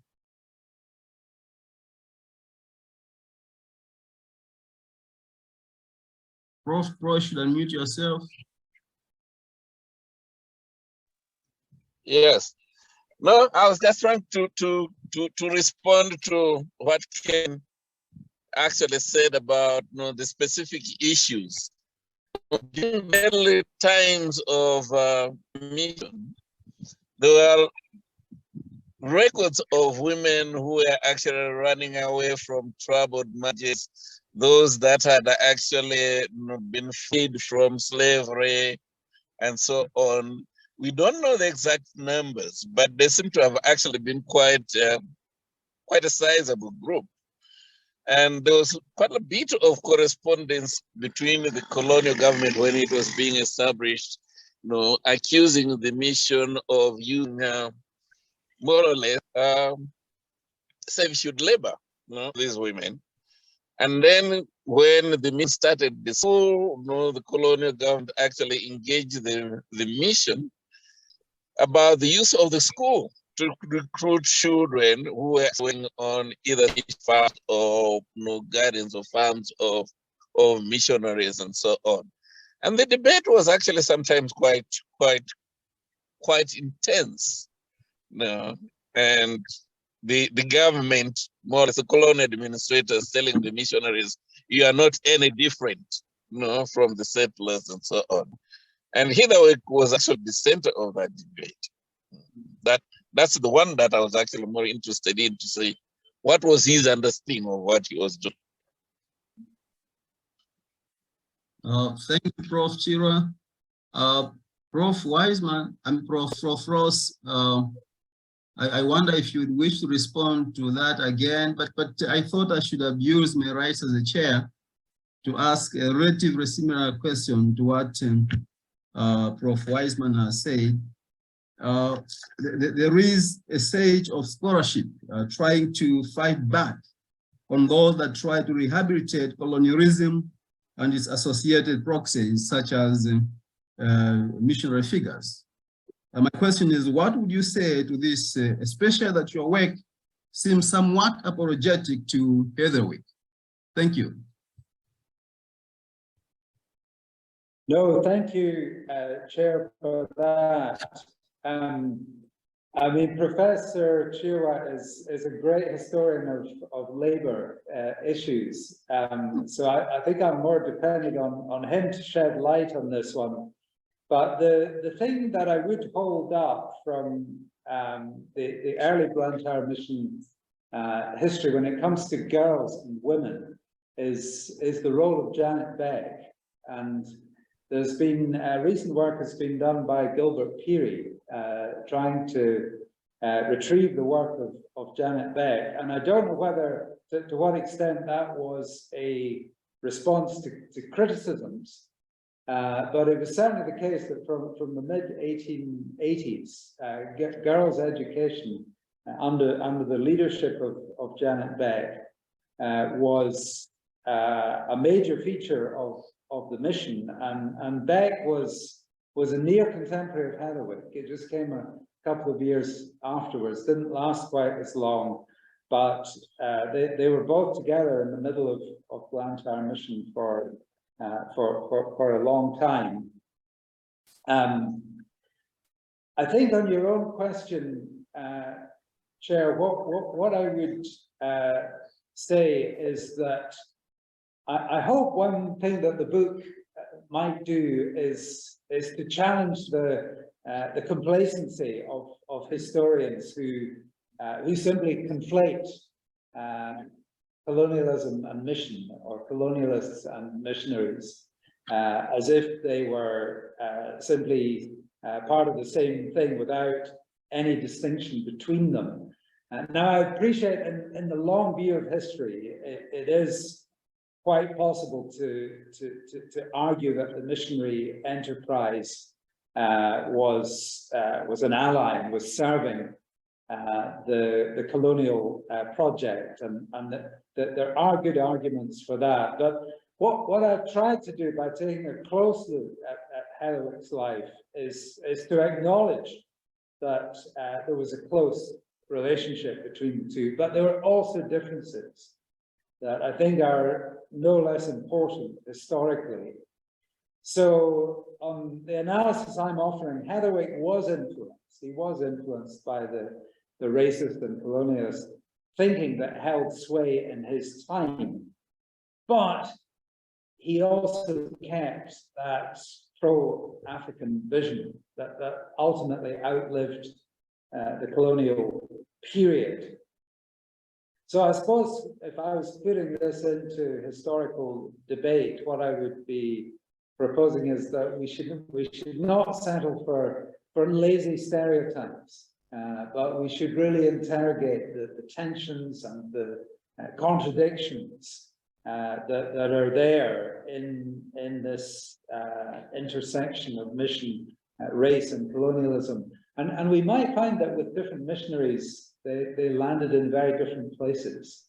Prof, should unmute yourself. Yes. No, I was just trying to respond to what Ken actually said about the specific issues. During the early times of mission, there were records of women who were actually running away from troubled marriages, those that had actually been freed from slavery and so on. We don't know the exact numbers, but they seem to have actually been quite a sizable group. And there was quite a bit of correspondence between the colonial government when it was being established, accusing the mission of using more or less servitude labor, these women. And then when the mission started, the colonial government actually engaged the mission about the use of the school to recruit children who were going on either farms or gardens or farms of missionaries and so on. And the debate was actually sometimes quite intense. And the government, more or less the colonial administrators, telling the missionaries, you are not any different from the settlers and so on. And Hitherwick was actually the center of that debate. That's the one that I was actually more interested in, to see what was his understanding of what he was doing. Thank you, Prof. Chira. Prof. Wiseman and Prof. Ross, I wonder if you would wish to respond to that again, but I thought I should have used my rights as a chair to ask a relatively similar question to what Prof. Wiseman has said. There is a stage of scholarship trying to fight back on those that try to rehabilitate colonialism and its associated proxies, such as missionary figures. My question is, what would you say to this, especially that your work seems somewhat apologetic to Hitherwick? Thank you. No, thank you, Chair, for that. I mean, Professor Chira is a great historian of labor issues. So I think I'm more depending on him to shed light on this one. But the thing that I would hold up from the early Blantyre mission history when it comes to girls and women is the role of Janet Beck. And there's been recent work has been done by Gilbert Peary trying to retrieve the work of Janet Beck. And I don't know whether, to what extent that was a response to criticisms, but it was certainly the case that from the mid-1880s, girls' education under the leadership of Janet Beck was a major feature of the mission, and Beck was a near contemporary of Heatherwick. It just came a couple of years afterwards, didn't last quite as long, but they were both together in the middle of Blantyre mission for a long time. I think on your own question, Chair, what I would say is that I hope one thing that the book might do is to challenge the complacency of historians who simply conflate colonialism and mission, or colonialists and missionaries, as if they were simply part of the same thing without any distinction between them. Now, I appreciate in the long view of history, it is quite possible to argue that the missionary enterprise was an ally and was serving the colonial project, and that there are good arguments for that. But what I've tried to do by taking a close look at Heatherwick's life is to acknowledge that there was a close relationship between the two, but there were also differences that I think are no less important historically. So on the analysis I'm offering, Heatherwick was influenced. He was influenced by the racist and colonialist thinking that held sway in his time. But he also kept that pro-African vision that ultimately outlived the colonial period. So I suppose if I was putting this into historical debate, what I would be proposing is that we should not settle for lazy stereotypes, but we should really interrogate the tensions and the contradictions that are there in this intersection of mission, race, and colonialism. And we might find that with different missionaries, they landed in very different places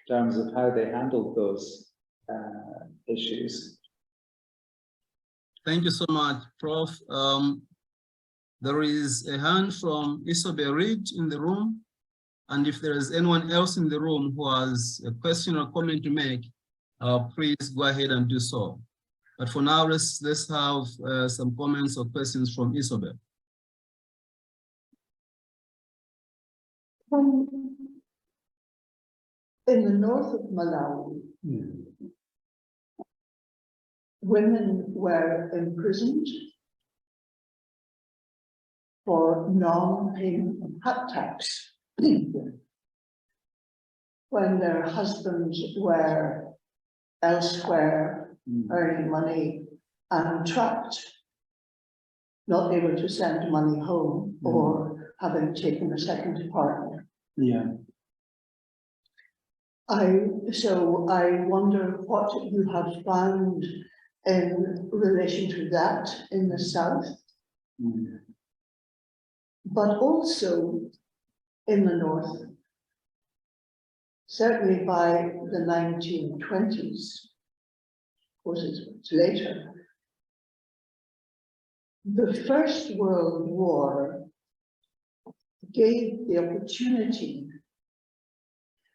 in terms of how they handled those issues. Thank you so much, Prof. There is a hand from Isobel Reed in the room. And if there is anyone else in the room who has a question or comment to make, please go ahead and do so. But for now, let's have some comments or questions from Isobel. In the north of Malawi, women were imprisoned for non-payment of hut tax when their husbands were elsewhere earning money and trapped, not able to send money home or having taken a second partner. Yeah. So I wonder what you have found in relation to that in the South, but also in the North, certainly by the 1920s, of course it's later. The First World War gave the opportunity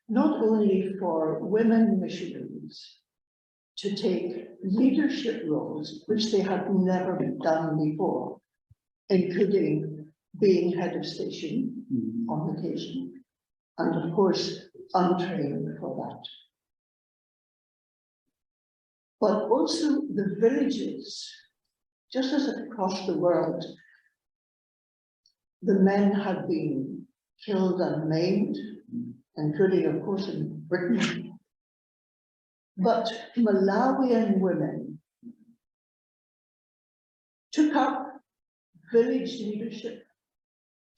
not only for women missionaries to take leadership roles, which they had never done before, including being head of station on occasion, and of course, untrained for that. But also the villages, just as across the world, the men had been killed and maimed, including, of course, in Britain. But Malawian women took up village leadership,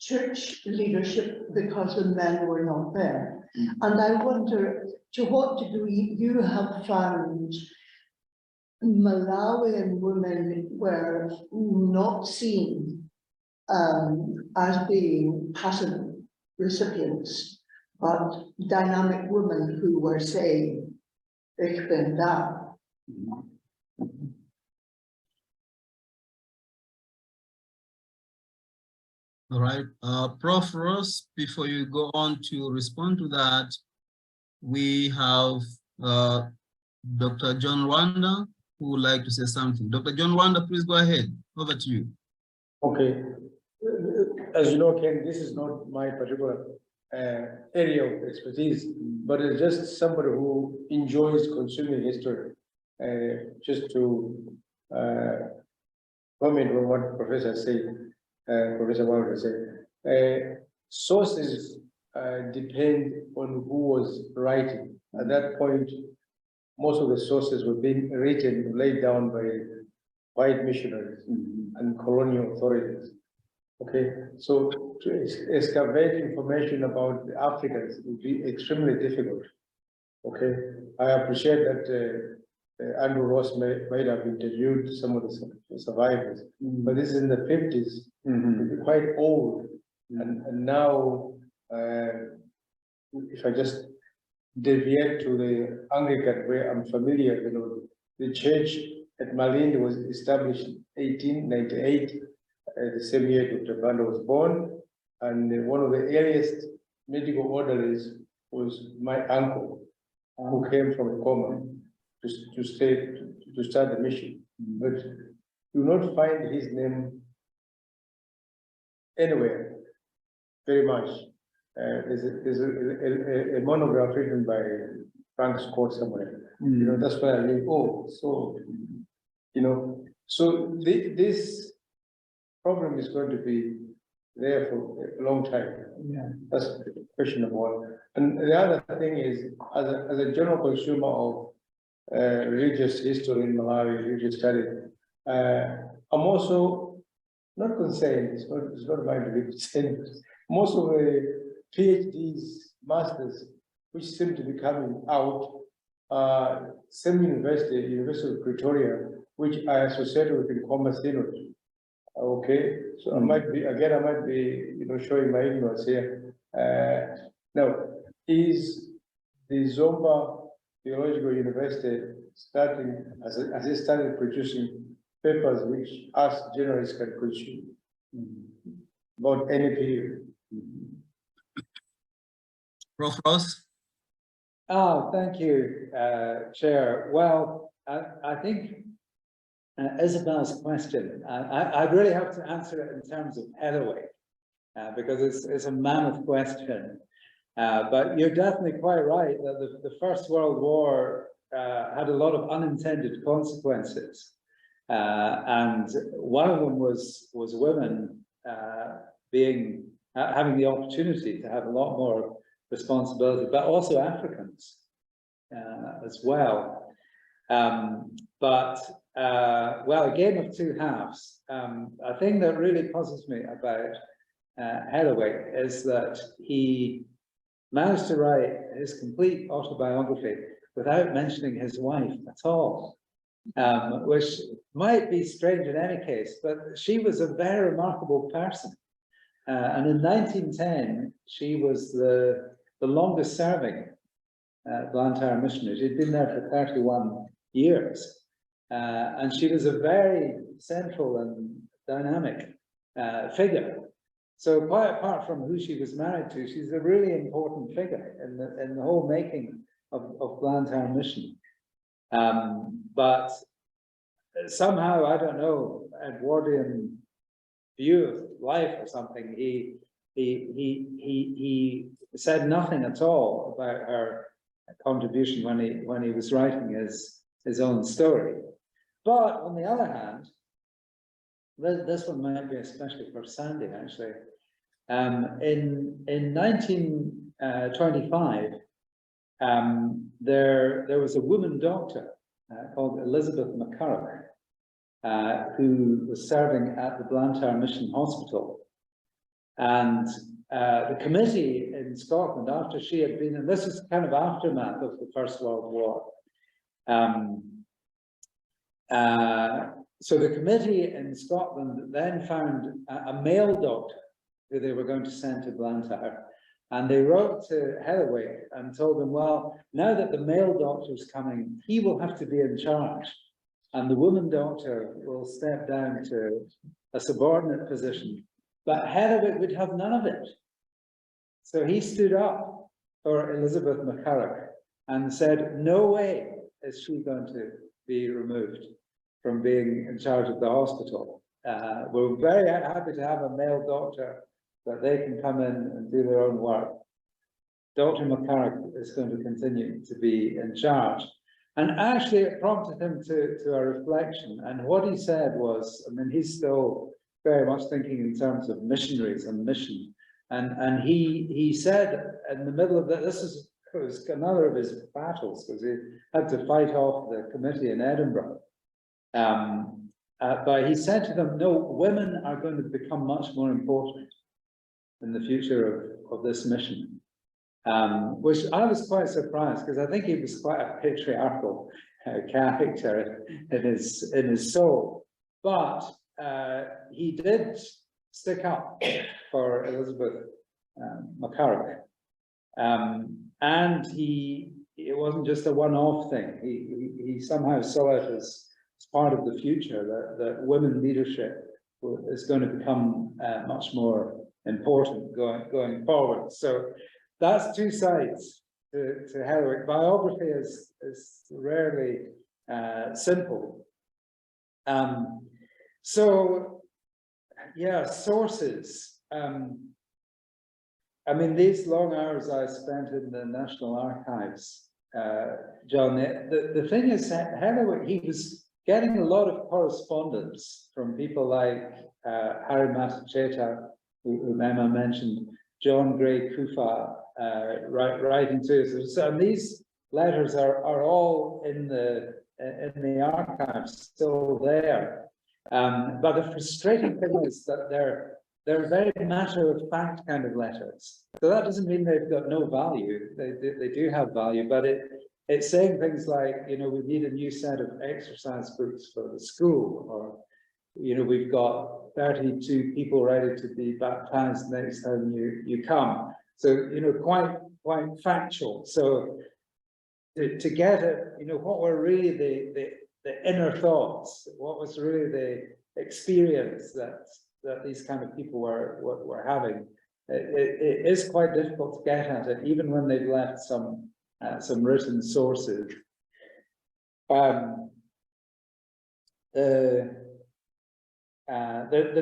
church leadership, because the men were not there. And I wonder to what degree you have found Malawian women were not seen as being passive recipients, but dynamic women who were saying, Ich bin da. All right, Prof. Ross, before you go on to respond to that, we have Dr. John Rwanda, who would like to say something. Dr. John Rwanda, please go ahead. Over to you. Okay. As you know, Ken, this is not my particular area of expertise, but it's just somebody who enjoys consuming history. Just to comment on what Professor said, Professor Wilder said, sources depend on who was writing. At that point, most of the sources were being written, laid down by white missionaries and colonial authorities. Okay, so to excavate information about the Africans would be extremely difficult. Okay, I appreciate that Andrew Ross might have interviewed some of the survivors, but this is in the 50s, quite old. And now, if I just deviate to the Anglican where I'm familiar, you know, the church at Malindi was established in 1898, the same year Dr. Banda was born, and one of the earliest medical orderlies was my uncle, who came from a coma to start the mission, but do not find his name anywhere very much. There's a monograph written by Frank Scott somewhere. You know, that's why I mean, oh, so, you know, so this problem is going to be there for a long time. Yeah, that's the question of one. And the other thing is, as a general consumer of religious history in Malawi, religious studies, I'm also not concerned. It's not mind to be concerned. Most of the PhDs, masters, which seem to be coming out, same University of Pretoria, which I associate with in Commerce Synod. Okay, so I might be, you know, showing my ignorance here. Now, is the Zomba Theological University starting, as it started producing papers which us journalists can consume about any period? Prof. Ross? Oh, thank you, Chair. Well, I think Isabel's question, I really have to answer it in terms of Hathaway, because it's a mammoth question. But you're definitely quite right that the First World War had a lot of unintended consequences. And one of them was women having the opportunity to have a lot more responsibility, but also Africans as well. Well, a game of two halves. A thing that really puzzles me about Hathaway is that he managed to write his complete autobiography without mentioning his wife at all, which might be strange in any case, but she was a very remarkable person. And in 1910, she was the longest serving Blantyre missionary. She'd been there for 31 years. And she was a very central and dynamic figure. So quite apart from who she was married to, she's a really important figure in the whole making of Blantyre mission. But somehow, I don't know, Edwardian view of life or something, he said nothing at all about her contribution when he was writing his own story. But on the other hand, this one might be especially for Sandy, actually. In 1925, there was a woman doctor called Elizabeth McCurrock, who was serving at the Blantyre Mission Hospital. And the committee in Scotland, after she had been, and this is kind of aftermath of the First World War, so the committee in Scotland then found a male doctor who they were going to send to Blantyre, And they wrote to Heatherwick and told him, well, now that the male doctor's coming, he will have to be in charge. And the woman doctor will step down to a subordinate position. But Heatherwick would have none of it. So he stood up for Elizabeth McCulloch and said, no way is she going to be removed from being in charge of the hospital. We're very happy to have a male doctor, but they can come in and do their own work. Dr. McCulloch is going to continue to be in charge. And actually it prompted him to a reflection. And what he said was, I mean, he's still very much thinking in terms of missionaries and mission. And he said in the middle of that, was another of his battles, because he had to fight off the committee in Edinburgh. But he said to them, no, women are going to become much more important in the future of this mission. Which I was quite surprised, because I think he was quite a patriarchal character in his soul. But he did stick up for Elizabeth McCulloch. And it wasn't just a one-off thing. He somehow saw it as part of the future, that women leadership is going to become much more important going forward. So that's two sides to Heatherwick. Biography is rarely simple. So yeah, sources. I mean, these long hours I spent in the National Archives, John, the thing is, Heatherwick, he was getting a lot of correspondence from people like Harry Matacheta, whom Emma mentioned, John Gray Kufa, writing to us. And these letters are all in the archives, still there. But the frustrating thing is that they're very matter-of-fact kind of letters. So that doesn't mean they've got no value. They do have value, but it's saying things like, you know, we need a new set of exercise books for the school, or, you know, we've got 32 people ready to be baptized next time you come. So, you know, quite factual. So to get it, you know, what were really the inner thoughts, what was really the experience that these kind of people were having, it is quite difficult to get at it, even when they've left some written sources. The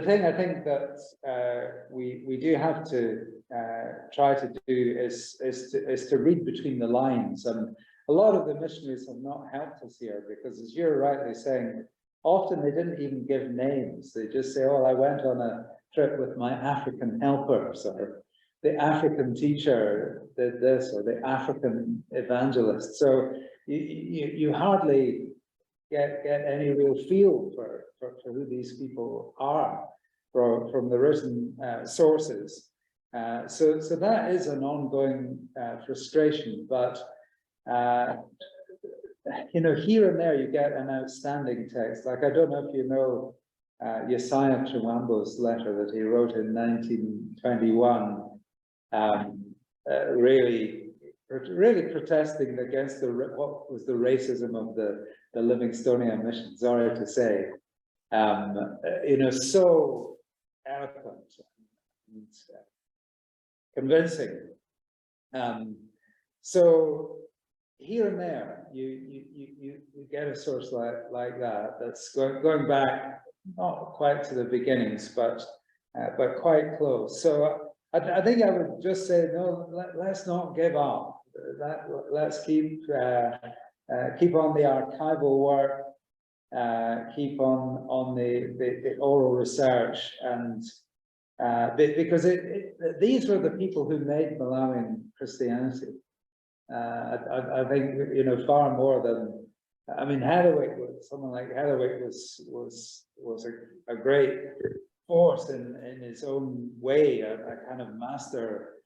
thing I think that we do have to try to do is to read between the lines, and a lot of the missionaries have not helped us here, because as you're rightly saying, often they didn't even give names. They just say, oh, I went on a trip with my African helpers, or the African teacher did this, or the African evangelist. So you hardly get any real feel for who these people are from the written sources. So that is an ongoing frustration, but you know, here and there you get an outstanding text. Like, I don't know if you know Josiah Chimambo's letter that he wrote in 1921, really protesting against what was the racism of the Livingstonian mission, sorry to say. You know, so eloquent and convincing. So here and there, you get a source like that that's going back not quite to the beginnings, but quite close. So I think I would just say, no, let's not give up. Let's keep on the archival work, keep on the oral research, and because these were the people who made Malawian Christianity. I think, you know, far more than, I mean, someone like Heatherwick was a great force in his own way, a kind of master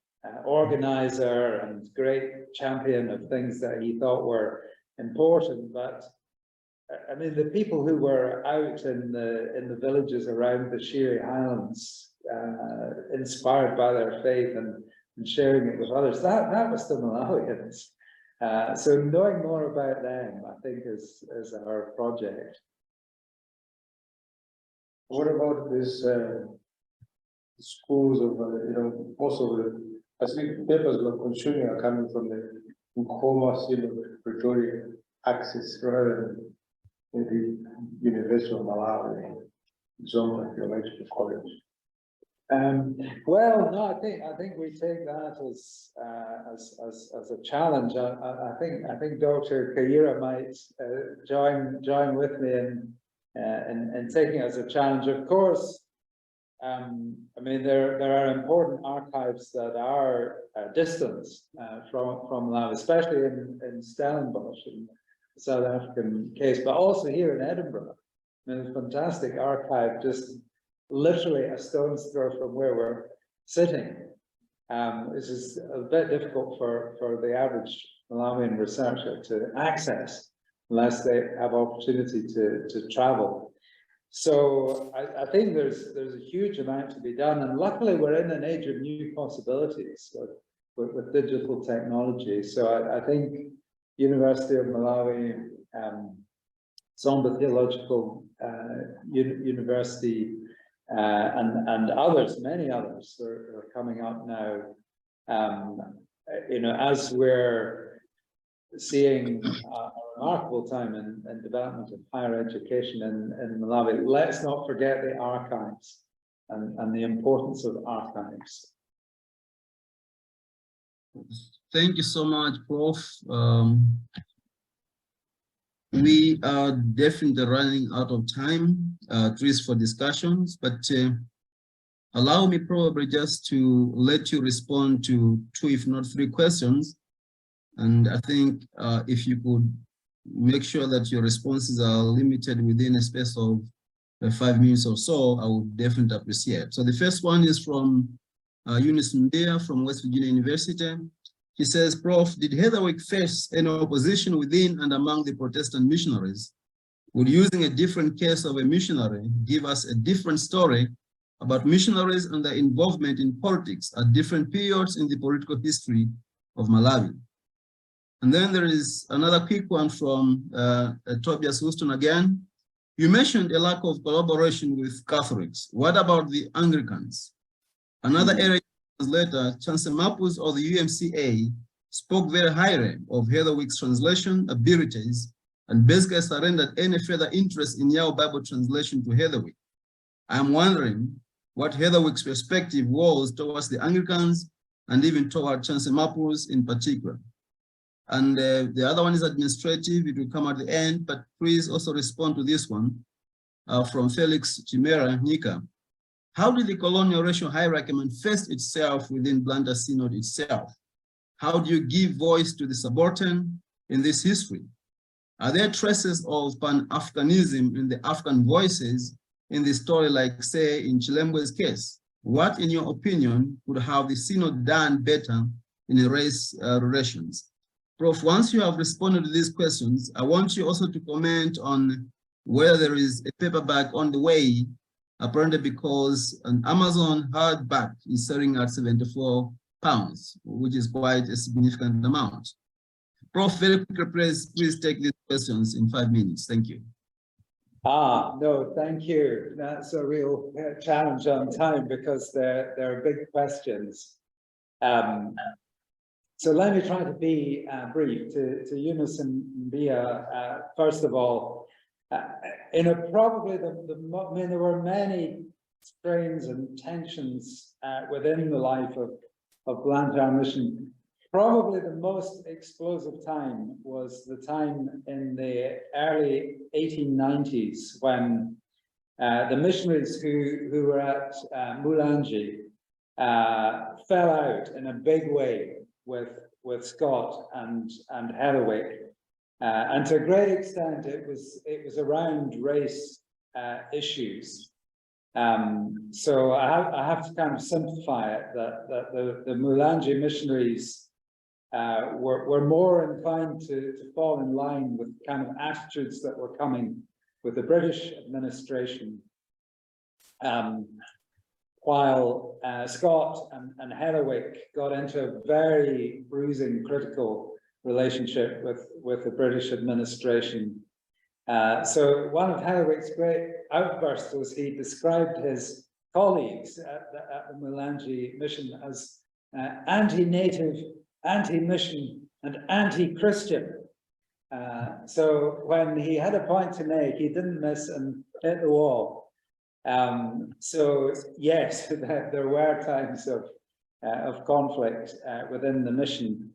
organizer and great champion of things that he thought were important. But I mean, the people who were out in the villages around the Shire Highlands, inspired by their faith and and sharing it with others. That was the Malawians. So knowing more about them, I think, is our project. What about this schools of, most of the, I think papers we're consuming are coming from the Nkoma Pretoria axis rather than the University of Malawi, Zomba Theological College. Well, no, I think we take that as a challenge. I think Dr. Kaira might join with me in taking it as a challenge. Of course, I mean there are important archives that are distant from Malawi, especially in Stellenbosch, in the South African case, but also here in Edinburgh. I mean, a fantastic archive just literally a stone's throw from where we're sitting. This is a bit difficult for the average Malawian researcher to access unless they have opportunity to travel. So I think there's a huge amount to be done, and luckily we're in an age of new possibilities with digital technology. So I think University of Malawi, Zomba Theological University, and others, many others are coming up now. As we're seeing a remarkable time in development of higher education in Malawi, let's not forget the archives and the importance of archives. Thank you so much, Prof. We are definitely running out of time, at least for discussions, but allow me probably just to let you respond to 2, if not 3 questions. And I think if you could make sure that your responses are limited within a space of 5 minutes or so, I would definitely appreciate. So the first one is from Eunice Mbia from West Virginia University. He says, Prof, did Heatherwick face any opposition within and among the Protestant missionaries? Would using a different case of a missionary give us a different story about missionaries and their involvement in politics at different periods in the political history of Malawi? And then there is another quick one from Tobias Houston again. You mentioned a lack of collaboration with Catholics. What about the Anglicans? Another area later, Chancellor Mapus of the UMCA spoke very highly of Heatherwick's translation abilities and basically surrendered any further interest in Yao Bible translation to Heatherwick. I'm wondering what Heatherwick's perspective was towards the Anglicans and even toward Chancellor Mapus in particular. And the other one is administrative, it will come at the end, but please also respond to this one from Felix Chimera Nika. How did the colonial racial hierarchy manifest itself within Blantyre Synod itself? How do you give voice to the subaltern in this history? Are there traces of Pan-Africanism in the African voices in the story, like say in Chilembwe's case? What, in your opinion, would have the Synod done better in race relations? Prof, once you have responded to these questions, I want you also to comment on whether there is a paperback on the way, apparently because an Amazon hardback is selling at £74, which is quite a significant amount. Prof, very quickly, please take these questions in 5 minutes. Thank you. No, thank you. That's a real challenge on time because they're big questions. So let me try to be brief. To Eunice and Mbia, first of all, probably I mean, there were many strains and tensions within the life of Blantyre Mission. Probably the most explosive time was the time in the early 1890s when the missionaries who were at Mulanje fell out in a big way with Scott and Heatherwick. And to a great extent, it was around race issues. So I have to kind of simplify it that the Mulanje missionaries were more inclined to fall in line with kind of attitudes that were coming with the British administration. while Scott and Heatherwick got into a very bruising, critical relationship with the British administration. So one of Heatherwick's great outbursts was he described his colleagues at the Mulanje mission as anti-native, anti-mission, and anti-Christian. So when he had a point to make, he didn't miss and hit the wall. So yes, there were times of conflict within the mission.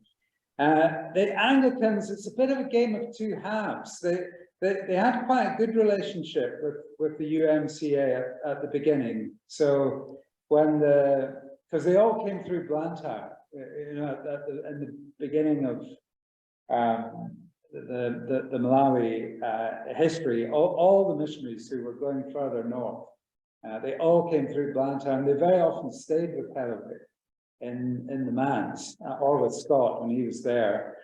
The Anglicans, it's a bit of a game of two halves. They had quite a good relationship with the UMCA at the beginning. So when because they all came through Blantyre, you know, in the beginning of the Malawi history, all the missionaries who were going further north, they all came through Blantyre, and they very often stayed with Heatherwick in the manse, or with Scott when he was there.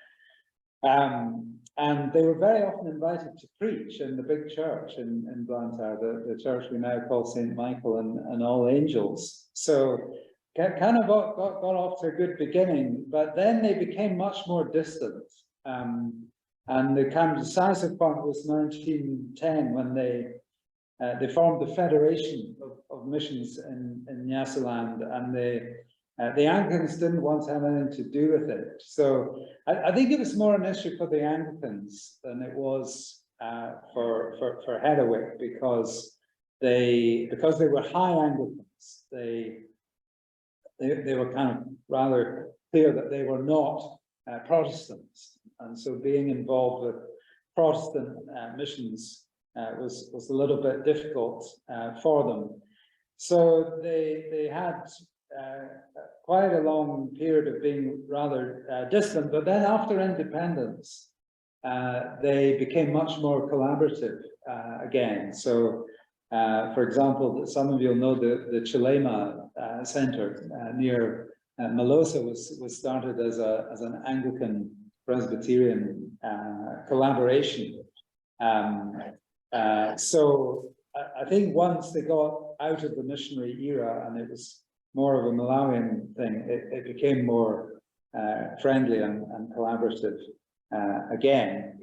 And they were very often invited to preach in the big church in Blantyre, the church we now call St. Michael and All Angels. So kind of got off to a good beginning, but then they became much more distant. And the kind of decisive point was 1910 when they formed the Federation of Missions in Nyasaland, and the Anglicans didn't want to have anything to do with it. So I think it was more an issue for the Anglicans than it was for Heatherwick, because they were high Anglicans. They were kind of rather clear that they were not Protestants, and so being involved with Protestant missions was a little bit difficult for them. So they had quite a long period of being rather distant, but then after independence, they became much more collaborative again. So, for example, some of you will know the Chilema Center near Malosa was started as an Anglican Presbyterian collaboration. So I think once they got out of the missionary era and it was more of a Malawian thing, it became more friendly and collaborative again.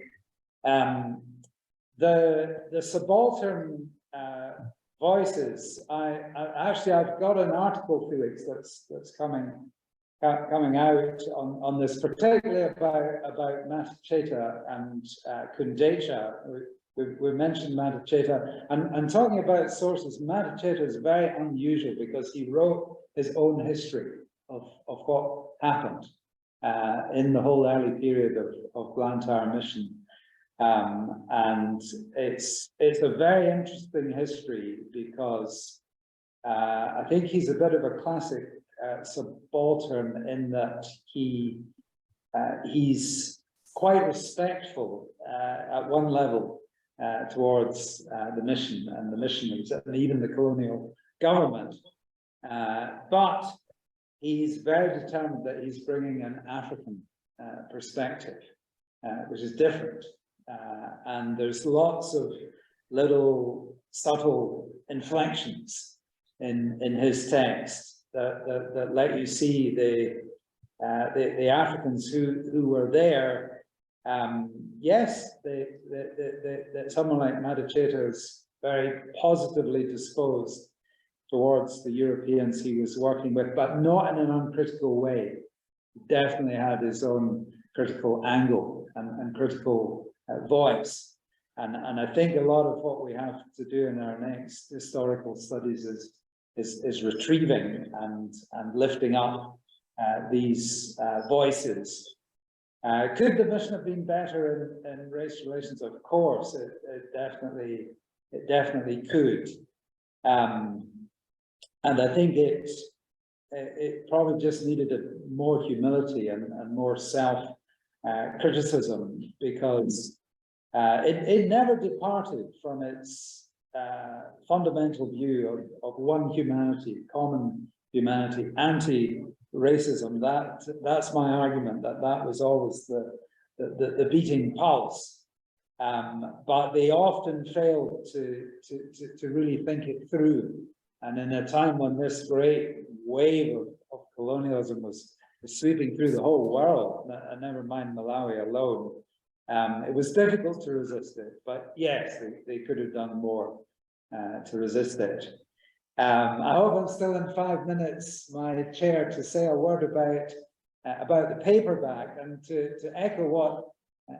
The subaltern voices, I've got an article, Felix, that's coming out on this, particularly about Matacheta and Kundecha. We mentioned Matacheta, and talking about sources, Matacheta is very unusual because he wrote his own history of what happened in the whole early period of Blantyre mission. And it's a very interesting history because I think he's a bit of a classic subaltern in that he's quite respectful at one level towards the mission and the missionaries and even the colonial government. But he's very determined that he's bringing an African perspective, which is different. And there's lots of little subtle inflections in his text that let you see the Africans who were there. Yes, someone like Matacheta is very positively disposed towards the Europeans he was working with, but not in an uncritical way. He definitely had his own critical angle and critical voice. And I think a lot of what we have to do in our next historical studies is retrieving and lifting up these voices. Could the mission have been better in race relations? Of course, it definitely could. And I think it probably just needed more humility and more self-criticism, because it never departed from its fundamental view of one humanity, common humanity, anti-racism. That's my argument, that was always the beating pulse. But they often failed to really think it through And in a time when this great wave of colonialism was sweeping through the whole world, and never mind Malawi alone, it was difficult to resist it. But yes, they could have done more to resist it. I hope I'm still in 5 minutes, my chair, to say a word about the paperback and to echo what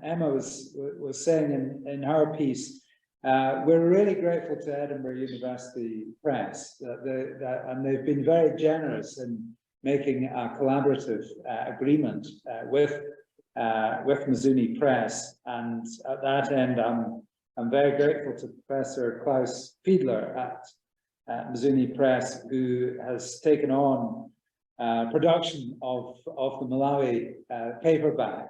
Emma was saying in her piece. We're really grateful to Edinburgh University Press and they've been very generous in making a collaborative agreement with Mizuni Press, and at that end I'm very grateful to Professor Klaus Fiedler at Mizuni Press, who has taken on production of the Malawi paperback.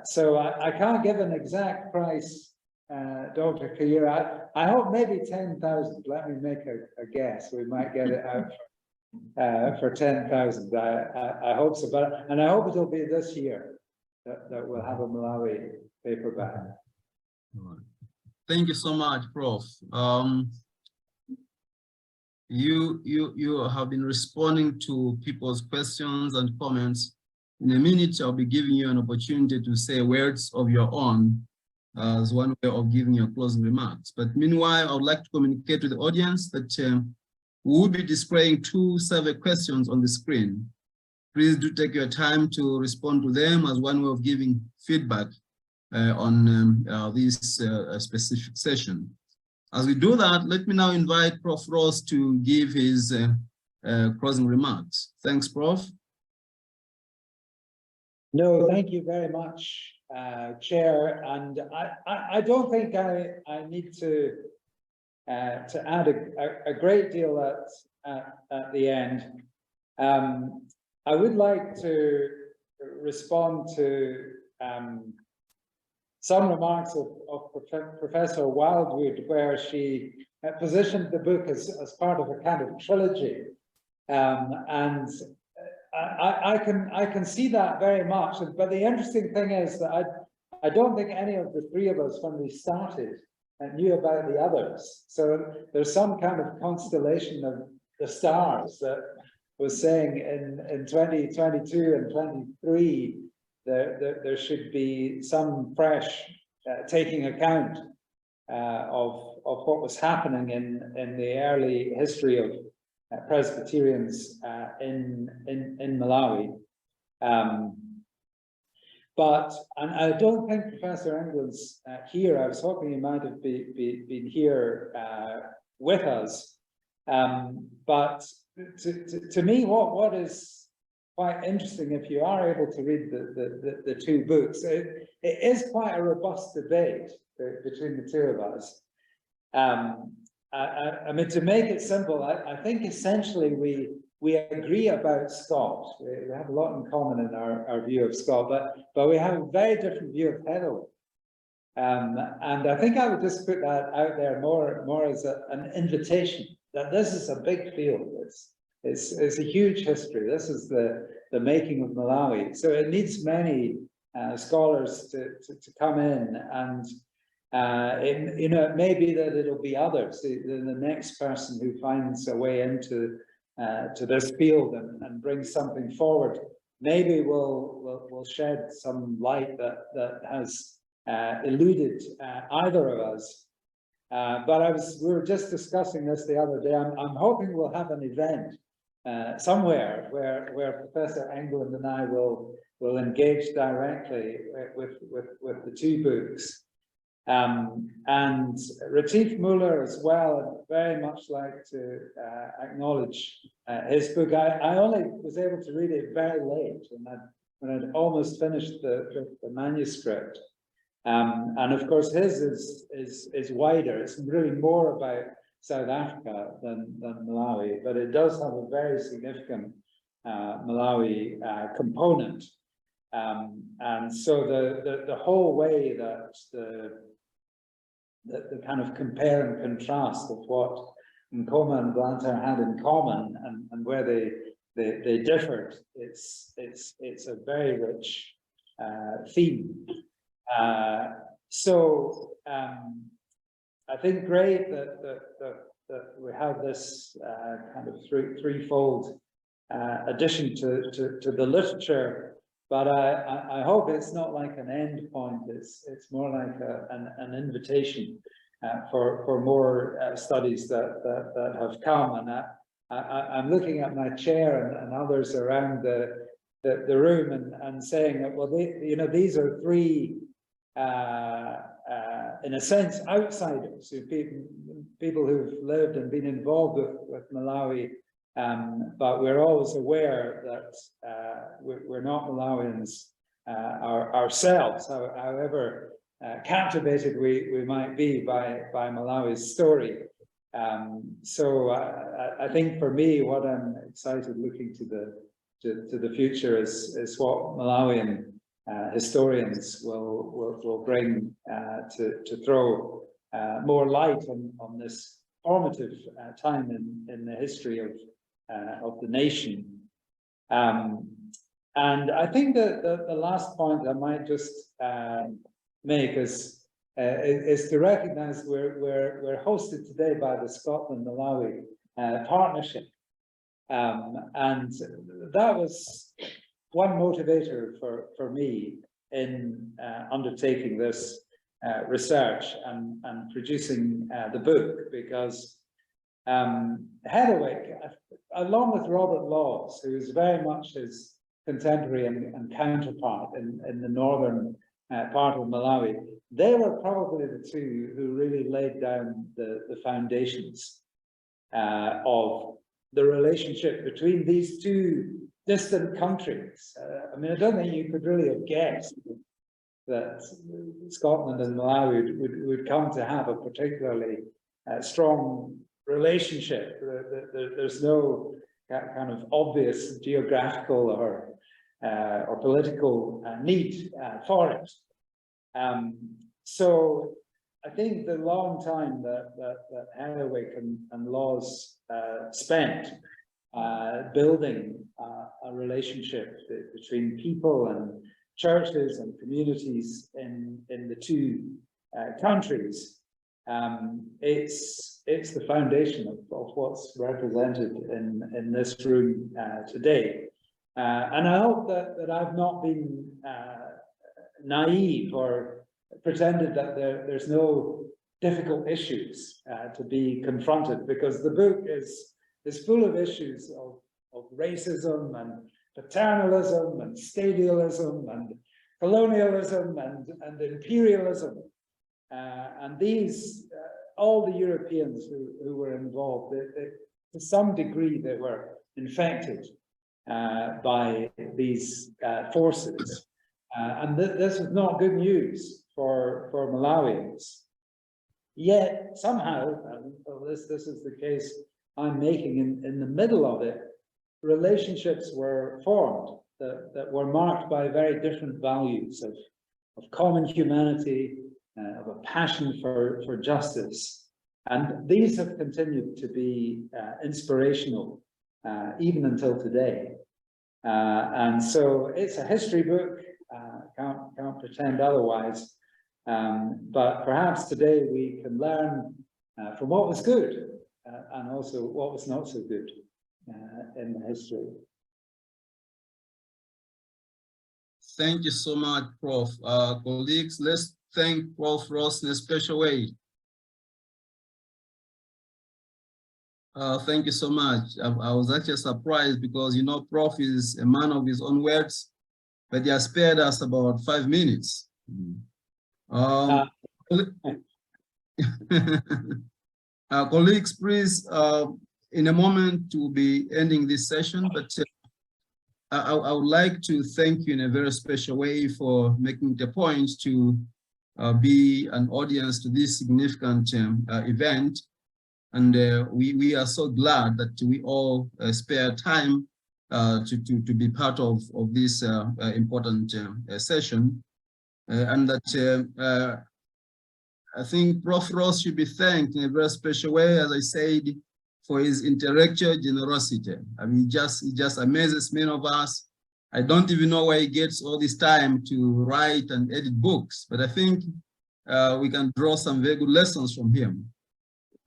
So I can't give an exact price, Dr. Kayira. I hope maybe 10,000. Let me make a guess. We might get it out for 10,000. I hope so, and I hope it'll be this year that we'll have a Malawi paperback. Thank you so much, Prof. You have been responding to people's questions and comments. In a minute, I'll be giving you an opportunity to say words of your own as one way of giving your closing remarks. But meanwhile, I would like to communicate to the audience that we will be displaying 2 survey questions on the screen. Please do take your time to respond to them as one way of giving feedback on this specific session. As we do that, let me now invite Prof. Ross to give his closing remarks. Thanks, Prof. No, thank you very much, Chair. And I don't think I need to add a great deal at the end. I would like to respond to some remarks of Professor Wildwood, where she positioned the book as part of a kind of trilogy. And I can see that very much. But the interesting thing is that I don't think any of the 3 of us, when we started, knew about the others. So there's some kind of constellation of the stars that was saying in 2022 and 23, there should be some fresh taking account of what was happening in the early history of Presbyterians in Malawi. But I don't think Professor England's here. I was hoping he might have been here with us. But to me, what is quite interesting, if you are able to read the 2 books, it is quite a robust debate between the 2 of us. I mean, to make it simple, I think essentially we agree about Scott. We have a lot in common in our view of Scott, but we have a very different view of Hedl. And I think I would just put that out there more as an invitation that this is a big field. It's a huge history. This is the making of Malawi. So it needs many scholars to come in, and it may be that it'll be others, the next person who finds a way into to this field and brings something forward. Maybe we'll shed some light that has eluded either of us. But we were just discussing this the other day. I'm hoping we'll have an event somewhere where Professor England and I will engage directly with the 2 books. And Retief Muller as well. I'd very much like to acknowledge his book. I only was able to read it very late, when I'd almost finished the manuscript. And of course, his is wider. It's really more about South Africa than Malawi, but it does have a very significant Malawi component. And so the whole way that the kind of compare and contrast of what Nkoma and Blantyre had in common and where they differed, it's a very rich theme. So I think great that we have this kind of threefold addition to the literature, but I hope it's not like an end point. It's more like an invitation for more studies that have come. And I'm looking at my chair and others around the room and saying that, well, these are three, in a sense, outsiders, people who've lived and been involved with Malawi, but we're always aware that we're not Malawians ourselves, however captivated we might be by Malawi's story. So I think for me, what I'm excited looking to the future is what Malawian historians will bring to throw more light on this formative time in the history of the nation. And I think that the last point I might just make is to recognize we're hosted today by the Scotland-Malawi partnership. And that was one motivator for me in undertaking this research and producing the book, because Hedderwick, along with Robert Laws, who is very much his contemporary and counterpart in the northern part of Malawi, they were probably the two who really laid down the foundations of the relationship between these two distant countries. I mean, I don't think you could really have guessed that Scotland and Malawi would come to have a particularly strong relationship. There's no kind of obvious geographical or political need for it. So I think the long time that Hedderwick and Laws spent building a relationship between people and churches and communities in the two countries, it's the foundation of what's represented in this room today. And I hope that I've not been naive or pretended that there's no difficult issues to be confronted, because the book is full of issues of racism and paternalism and stadialism and colonialism and imperialism. And these, all the Europeans who were involved, to some degree they were infected by these forces. And this is not good news for Malawians. Yet somehow, this is the case I'm making in the middle of it, relationships were formed that were marked by very different values of common humanity, of a passion for justice. And these have continued to be inspirational even until today. And so it's a history book, can't pretend otherwise. But perhaps today we can learn from what was good and also what was not so good in the history. Thank you so much, Prof. Colleagues, let's thank Prof. Ross in a special way. Thank you so much. I was actually surprised because, you know, Prof is a man of his own words, but he has spared us about 5 minutes. Colleagues, please, in a moment we'll be ending this session, but I would like to thank you in a very special way for making the point to be an audience to this significant event. And we are so glad that we all spare time to be part of this important session. And that I think Prof. Ross should be thanked in a very special way, as I said, for his intellectual generosity. I mean, he just amazes many of us. I don't even know where he gets all this time to write and edit books, but I think we can draw some very good lessons from him.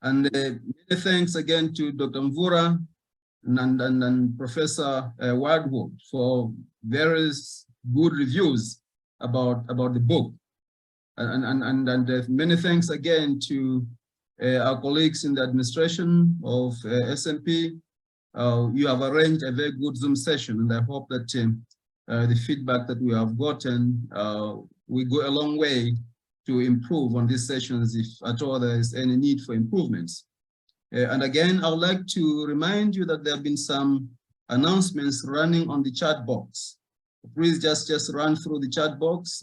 And many thanks again to Dr. Mvura and Professor Wildwood for various good reviews about the book. And many thanks again to our colleagues in the administration of SMP. You have arranged a very good Zoom session, and I hope that the feedback that we have gotten will go a long way to improve on these sessions if at all there is any need for improvements. And again, I would like to remind you that there have been some announcements running on the chat box. Please just run through the chat box.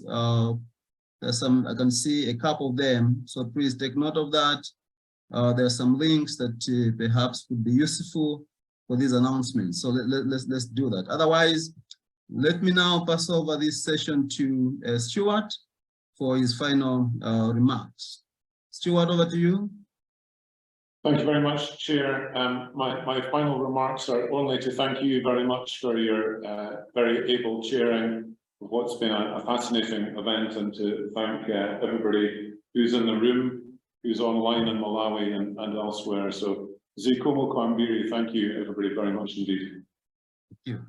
There's some, I can see a couple of them, so please take note of that. There are some links that perhaps would be useful for these announcements. So let's do that. Otherwise, let me now pass over this session to Stuart for his final remarks. Stuart, over to you. Thank you very much, Chair. My final remarks are only to thank you very much for your very able chairing of what's been a fascinating event, and to thank everybody who's in the room, who's online in Malawi and elsewhere. So, Zikomo Kwambiri, thank you everybody very much indeed. Thank you.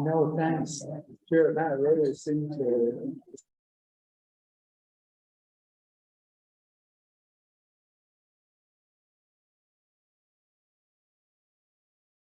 No, thanks. Sure, that really seemed to